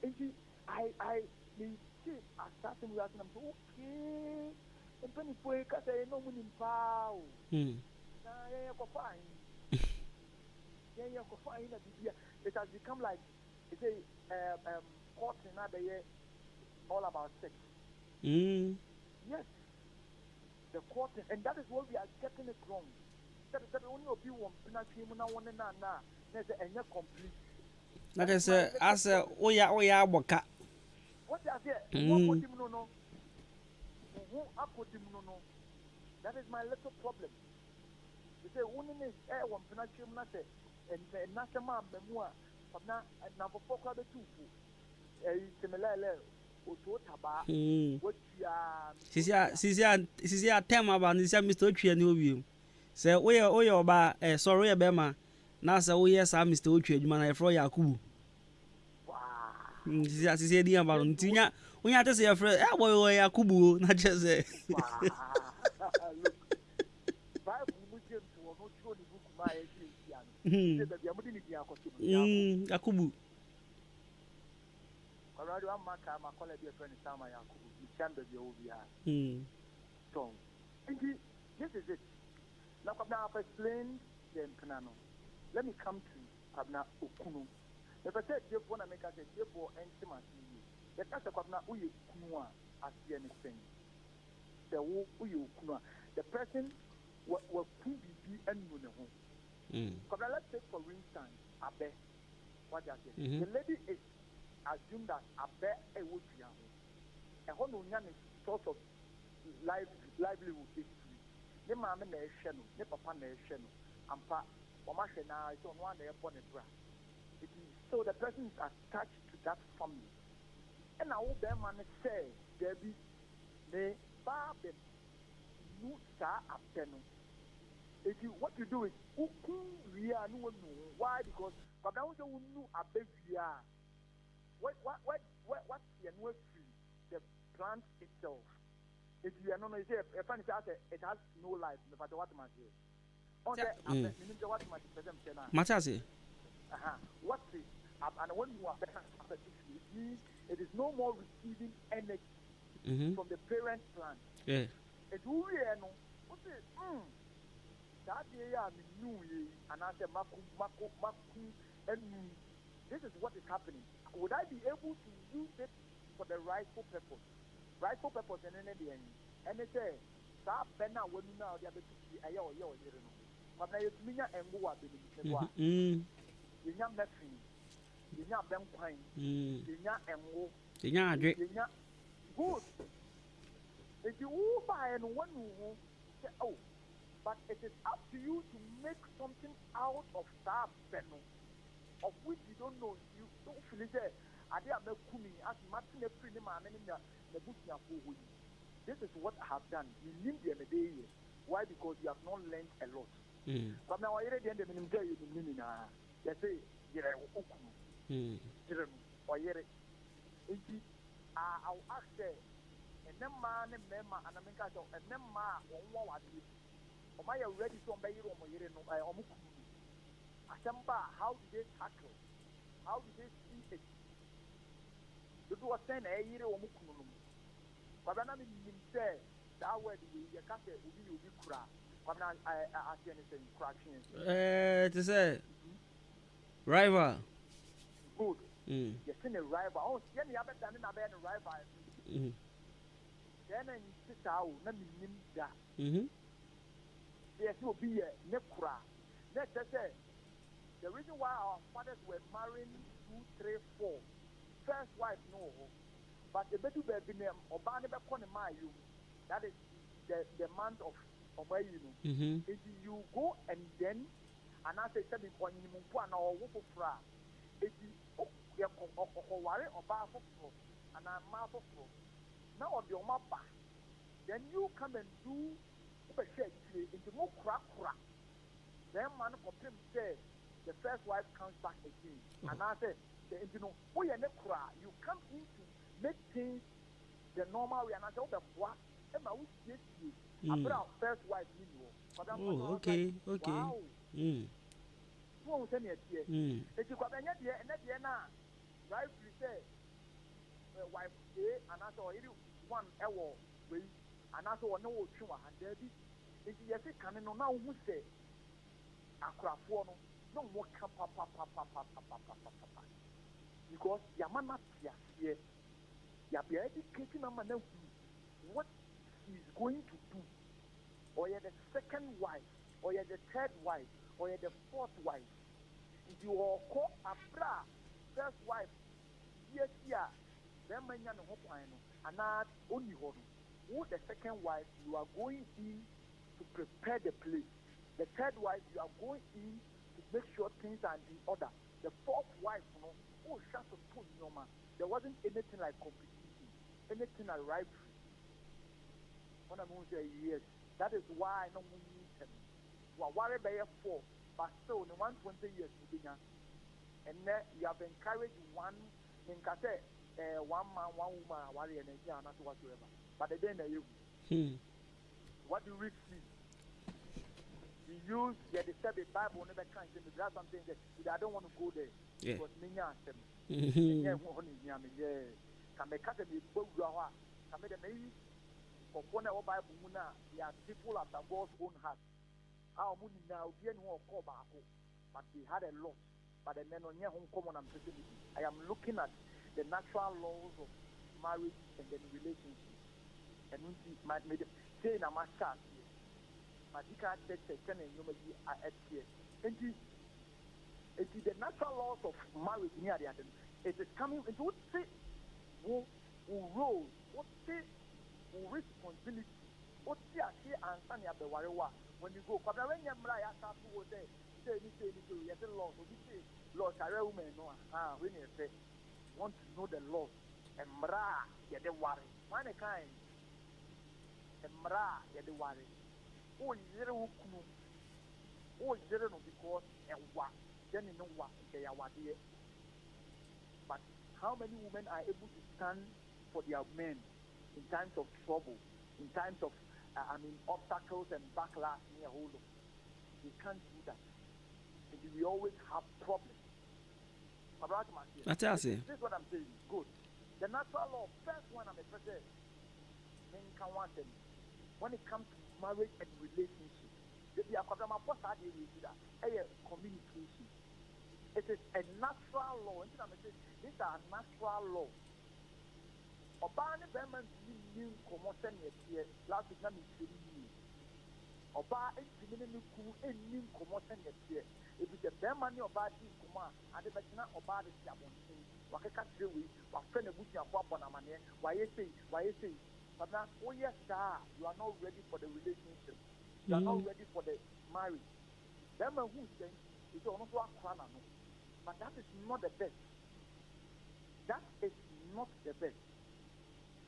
And see, I started with that, and I'm so, okay. And when you go, I know when you pow. Yeah, fine. Yeah, fine. It has become like, it's a court in another year, all about sex. Yes. The court, and that is what we are getting it wrong. That is only of you want to there's a complete. Like I said, oya waka. What I say? No. That is my little problem. You say, woman is one penalty, and national memoir, but now, number 4 quarter 2. Similar, Sisi a tema ba ni sia Mr. Otwe ni obi. Se oye oba sorry e be ma. Na se oye sa Mr. Otwe adwuma na efro Yakubu. Sisi di aba no ntinya onya te se efro boy Yakubu na che se. Yakubu. Already I'm my colleague friend Sama Yakubu. So, this is it. Now, I've explained the Penano. Let me come to Kabna Okunu. If I said, you want to make us a table and intimacy, the Kabna Uyu Kunua as the anything. The Uyu Kunua. The person will be and let's say, for instance, Abe. What I say? The lady is assumed that Abe a would be a whole source of livelihood is free. The mamma nation, the papa nation, and pa, or Mashana is on one airport. It is so the person is attached to that family. And I will bear man say, Debbie, ne Babe, you start afternoon. If you what you do is why? Because but I don't know a baby. What you know free. the plant itself. If you know, it has no life. No matter what man say. On the what man say. Matasi. What is and when you are after 6 years, it is no more receiving energy from the parent plant. Yeah. It will no. What is that day I knew and I said maku and this is what is happening. Would I be able to use it for the rightful purpose? Rightful purpose and then and they say that Bena when you know the other two but now it's me and go up in you know nothing. You know Ben Pine. You know Emo. You know good. If you buy and one who say oh, but it is up to you to make something out of that Beno, of which you don't know. You don't feel it there. I did a kumi as Martin a pretty man in the book. This is what I have done. You need the day. Why? Because you have not learned a lot. But now I read the end of the meaning. They say, you're or yet. I'll ask there, and then man and member, and I make out a member on what you. Am I ready to obey you or Asamba, how did they tackle? How did they see it? You do a 10 a year or Mukunum. But I mean, say that word you can't say, will be cry. I'm not asking anything, cracking. To say, rival. Good. You're seeing a rival. Oh, yeah, you haven't done a rival. Then I sit out, let me name that. Yes, will be a nekura. Let's say the reason why our fathers were marrying 2, 3, 4. First wife, no. But the better baby name, Obani Bakonemayu, that is the month of Omayinu. If you go and then, and I say, something on Mumpuana or Wupufra, if you worry about and I'm mouth now on your mappa, then you come and do into more crack. Then man complain say the first wife comes back again. And I said, you know, you come in to make things the normal way. And I said, what? Am I with you? After our first wife, you know. Okay. Wow. Who send it here? If you come and that now, right? We say, wife A, and I saw one hour, and I saw no chuma, and there be. If you say, can you know who say, Akrafono, no more papa. Because Yamana here, Yabi educating a man what he's going to do, or you're the second wife, or you're the third wife, or you're the fourth wife. If you are called Abra, first wife, yes, then many no hope, and not only one. Who the second wife, you are going in to prepare the place. The third wife, you are going in to make sure things are in order. The fourth wife, you know, oh, shut up, there wasn't anything like competition, anything like rivalry. When I'm going to say yes, that is why I know we need them. We are worried by 4, but still, in 120 years, and then you have encouraged one, in Kate, one man, one woman, warrior, and not whatsoever. But then you, what do we see? You use the Bible never can say that's something that I don't want to go there. Because me can make cut me book can make the maybe for one of Bible they are people after God's own heart. Our money now be no call back, but they had a lot. But the men on your home common and I am looking at the natural laws of marriage and then relationship. And we might make say in a master. But you can't take and you may be at here. And it is the natural laws of marriage near the other. It is coming into what say who role, what say who responsibility, what say I see and Sunny at the Wariwa. When you go, but when you're right, I start to say, you have the law. So you say, Lord, I woman, no, when you say, want to know the law, and Mra, you're the worry. One kind, and Mra, you're the worry. Oh, zero because and what then you know what they are what here. But how many women are able to stand for their men in times of trouble, in times of, obstacles and backlash near hold of. They can't do that. And we always have problems. That's it. This is what I'm saying. Good. The natural law, first one I'm a president. When it comes to marriage and relationship, communication. It is a natural law. These are natural laws. Obani Beman knew Comosan yet, last week, not in Oba is new Comosan yet. If it's a Bemani or bad Kuma, and the Betina or bad is Yabon, Wakaka Chewy, or friend of Butia Papa Namane, why you say, but now, oh yes, sir, you are not ready for the relationship. You are not ready for the marriage. Bema who saying is almost one crown, but that is not the best. That is not the best.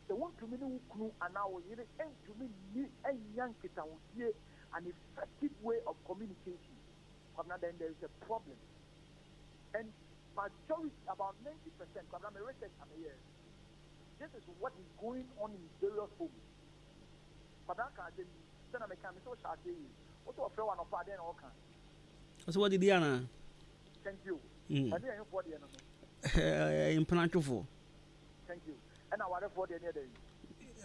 The one to me who and now you ain't to me a young kid an effective way of communication. But now then there is a problem. And majority, about 90%, because I'm a research here. This is what is going on in various homes. But that can't tell you. Then I can so shall tell you. What to offer one of our then all can. So what did Diana? Thank you. I didn't for the enemy. In Plancho. Thank you. And I want for the other day.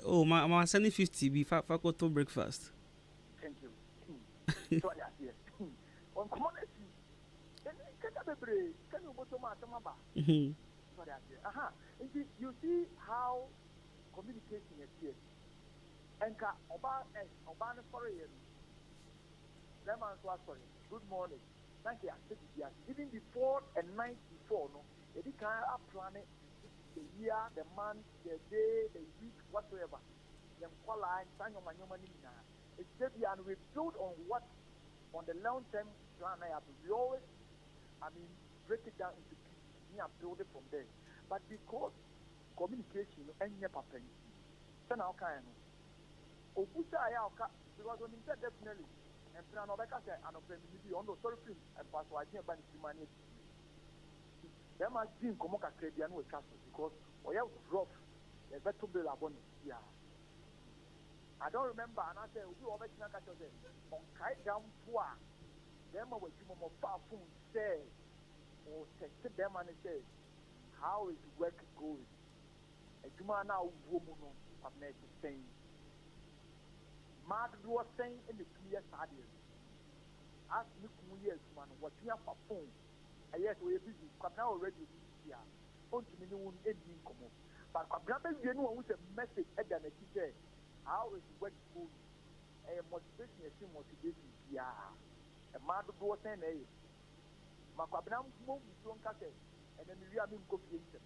Oh, my sending 50 before I go to breakfast. Thank you. So I see. On community. Can you go to my Tamaba? Sorry, I see. You see how communication is here. And Obama sorry. Sorry. Good morning. Thank you. Even before and night before, no, they can't plan it. The year, the month, the day, the week, whatsoever. It's just and we build on what on the long term plan I have. We always break it down into pieces. We have build it from there. But because communication and papa, then how can Obusa because when you said definitely and plan of and of on the sorry and pass I think about money. There must be Komoka Credian with Castle because we have rough a better bill upon it. Yeah. I don't remember, and I said, we always not catch them on kite down poor. Them with you more far from say or text them and say, how is work going? A Juma now woman of next saying. Mad was saying in the clear stadium. Ask me 2 years, man, what you have for phone. Yes, we're busy, because now already here. On to me, no one ending come up. But Brother, you know, with a message, and then he said, how is work going? A motivation, a few motivation, yeah. A mad was saying, eh, Macabram moved to Uncate, and then we have been cooking. So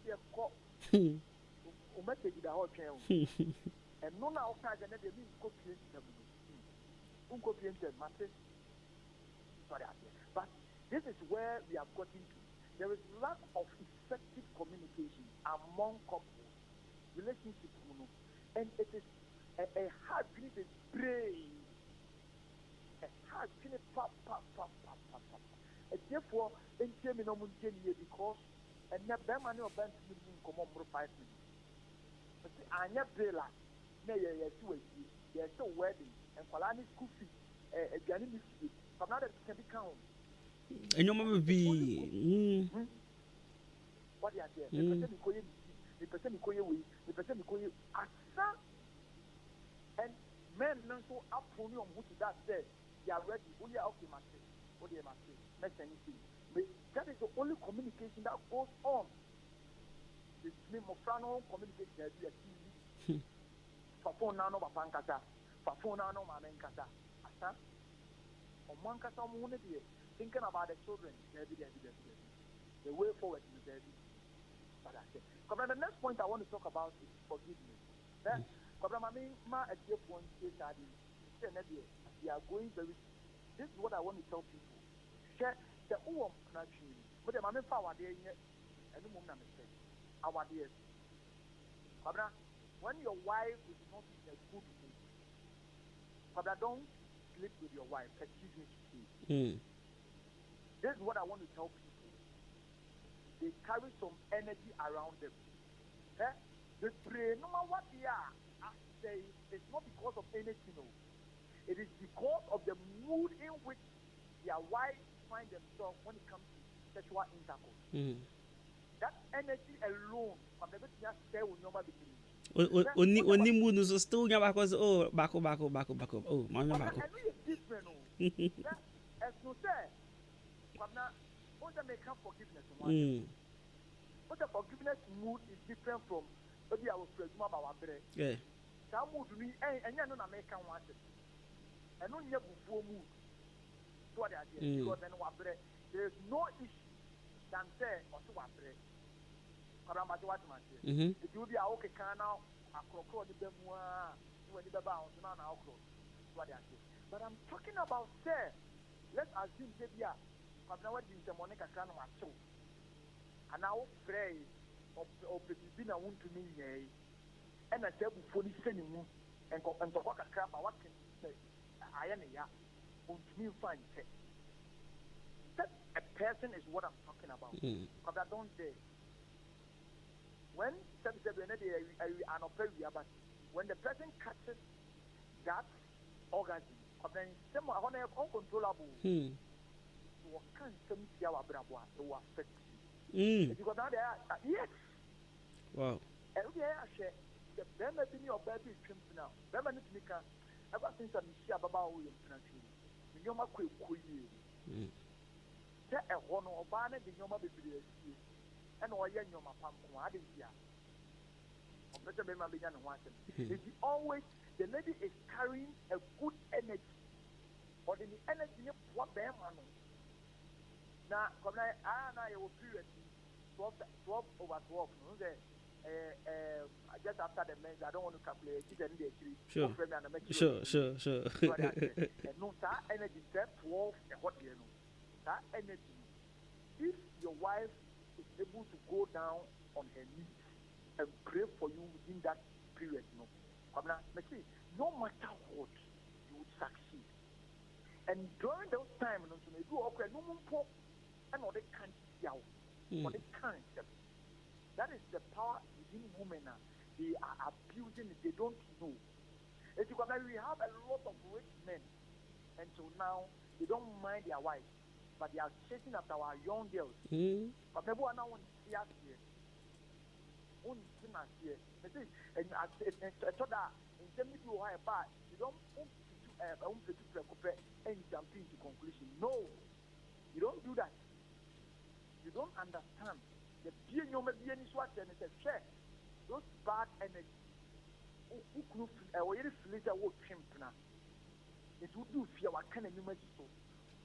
they have caught who message the whole channel. And no now, I can never be cooking them. Uncopient, master. Sorry, but this is where we have gotten to. There is lack of effective communication among couples, relationships, and it is a hard grievous brain. A hard grievous pop. And therefore, in terminal because and never money or bank come on for 5 minutes. But I never like, there's still wedding and Falani school fee, a Janine fee, but now that can be counted. And your mama be what are there? The person who and men so up for you on what that said, they are ready. We are okay, master. What they must say, next anything. But that is the only communication that goes on. The name of Frano communication that we are seeing. For phone now, no Papankata. For phone now, no Mamenkata. Asa? On Mankata, thinking about the children, the way forward is there. But I say, the next point I want to talk about is forgiveness. We are going very. This is what I want to tell people. Share the country, but the mommy power there and the woman mistake. Our dear, when your wife is not in a good mood, don't sleep with your wife. Excuse me. This is what I want to tell people. They carry some energy around them. The brain, no matter what they are, I say, it's not because of anything. No. It is because of the mood in which their wives find themselves when it comes to sexual intercourse. That energy alone, I'm never just say when you're Oni mood so still nya back was back. Oh, man back. I know it's different. As you say, but now, what they make forgiveness. But the forgiveness mood is different from maybe I was presume about bread. Yeah. Some mood me and you know American want it. And no you before mood. So what they are because then what bread there is no issue than say or to what bread. Karamba to what man say. It will be a okay can now a crocodile the bemwa when the bounce now what they are saying. But I'm talking about say let's assume say yeah but now what the Monica can watch. And now pray of the been a wound to me, and I said before this sending you and to walk a crap. What can say? I am a ya, won't me find that a person is what I'm talking about. But I don't say when but when the person catches that orgasm, then some are uncontrollable. What can some see our bravo to affect? Because now they are yes. Wow. And we are share the them have been your baby trim now. Them and it ever since I'm sure about we in Yoma Kui. Say a one or banner the Yoma baby and or yen Yoma Pam, I didn't hear. Better be my began one. It's always the lady is carrying a good energy or the energy what them now, come I will period 12 over 12. Just after the men's, I don't want to calculate it and sure. And no, that energy, that 12 and what you know. That energy, if your wife is able to go down on her knees and pray for you within that period, no matter what, you would succeed. And during those times, you do okay, no more. And or they can't yell, or they can't. That is the power within women. They are abusing it, they don't know. It's because we have a lot of rich men, and so now they don't mind their wives, but they are chasing after our young girls. But people are now on the here. On the here. And I thought that in terms of you don't and jump into conclusion. No, you don't do that. You don't understand the being you may be any swat and it's a check. Those bad energy. Who could later work him now? It would do fear what kind of image so.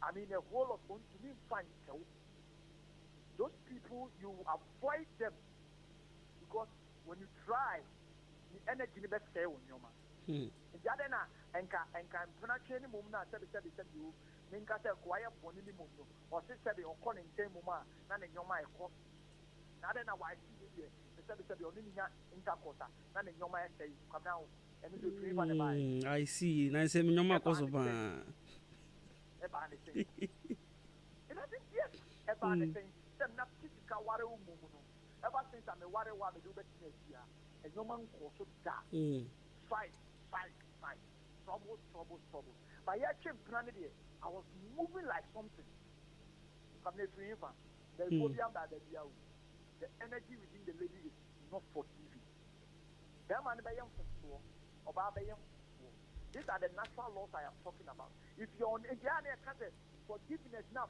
I mean, a whole of one to me find those people you avoid them because when you try, the energy never stay on your man. Jadena and can pronounce any moment. Said you. Minka said, quiet for any moment, or sister, or calling same woman, none in your mind. Now then, I see you. The service of your intercourse, none in your mind say, come down and you dream on the mind. I see. Nice, in your mouth was about anything. And I think, yes, about anything, them not physical water woman. Ever since I'm a water one, do better next year, and no man also die. Fight. Trouble. But I came planning it. I was moving like something. From the free infant, the energy within the lady is not forgiving. These are the natural laws I am talking about. If you're on a journey, forgiveness now.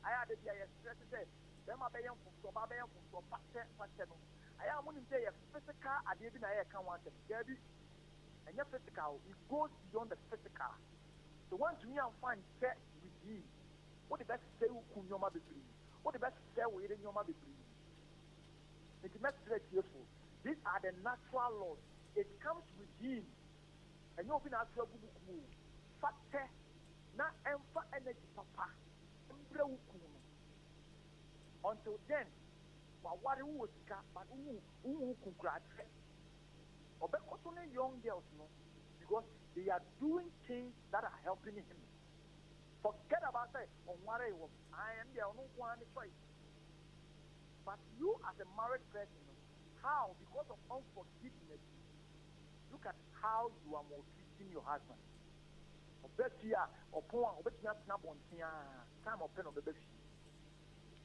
I had the stress there. Them are paying for I am going to say a physical. I didn't want to get it. And your physical, it goes beyond the physical. So once we are find set with you, what the best say who your mother be? What the best say within your mother be? It is not very careful. These are the natural laws. It comes within. And you'll be natural move. Factor, not empha energy, papa. Until then, what who was cat, but who could graduate? Or because only young girls know. Because they are doing things that are helping him. Forget about it. On what I was, I am the only one choice. But you, as a married person, how, because of unforgiveness, look at how you are maltreating your husband. Obetia, upon Obetia Snabontia, time of pen of the baby.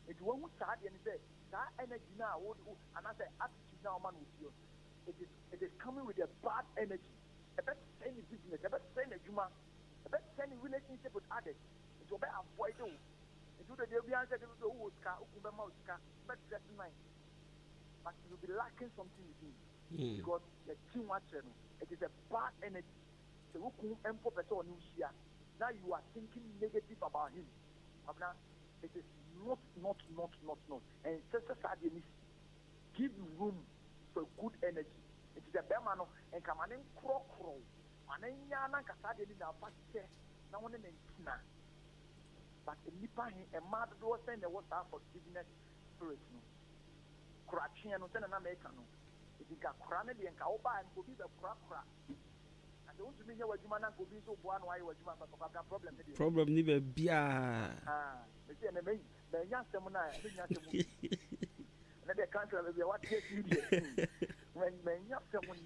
If you want to start and say, that energy now, and I say, attitude now, man, with you, it is coming with a bad energy. A better any business, a better any human, a better any relationship with others. It will be avoidable. It will be answered to the Uska, Ukumauska, but that's mine. But you'll be lacking something within because the too much, it is a bad energy. The Ukum Empo person here. Now you are thinking negative about him. It is not. And give room for good energy. It is a Bemano and Kamanin Crocro. And then Yana Casadi in our past chair. No one in Tina. But in Nipa, a mother was saying there was our forgiveness spirit. Cratching and Lieutenant Americano. If you got Cranedy and Kaoba and could be the crap. And don't you mean you were human and could be so one why you were human, but have a problem. Problem never be they say, the young seminar, let the country will be what you did. When young someone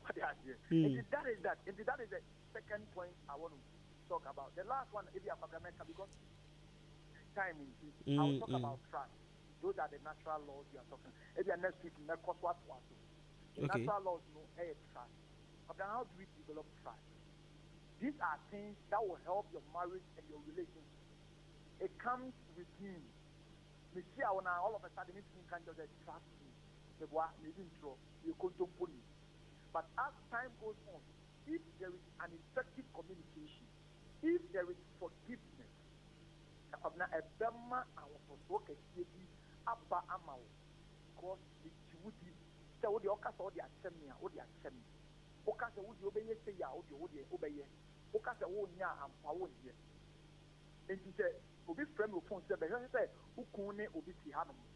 what that is that. If that is the second point I want to talk about. The last one, if you have a because time is I'll talk about trust. Those are the natural laws you are talking. If you are next week, the natural laws trust. But then how do we develop trust? These are things that will help your marriage and your relationship. It comes within. Me see how now all of a sudden it can just trust me. The boy maybe intro you contemplate. But as time goes on, if there is an effective communication, if there is forgiveness, because the okas or the acceptance or the acceptance. Okas would you obey say ya or you obey. Okas won't ya and power here. And he said, Obi friend will phone said, who can Obi Hamani?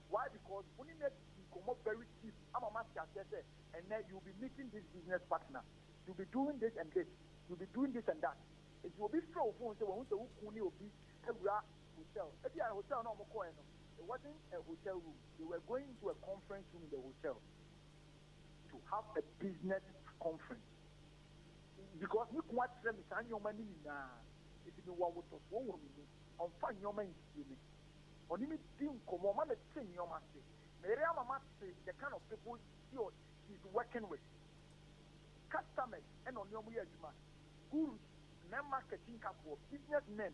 Why? Because when you make come up very cheap, I'm a master, and then you'll be meeting this business partner. You'll be doing this and this. You'll be doing this and that. It will be through phone say, when who will be a hotel. If you are a hotel, no more. It wasn't a hotel room. They were going to a conference room in the hotel to have a business conference. Because we can't say your money now. If you want to on find your money, on him being common thing your master. Mama says the kind of people he's working with. Customers and on your gurus, men marketing for businessmen.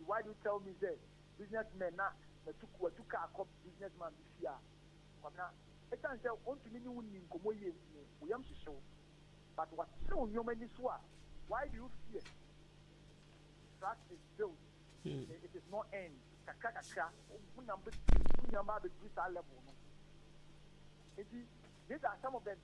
Why do you tell me that businessmen now took a cop businessman this year? I can't say on to me in Komoye, we am show. But what so your many swap? Why do you fear? Trust is built. It is not end. These are some of the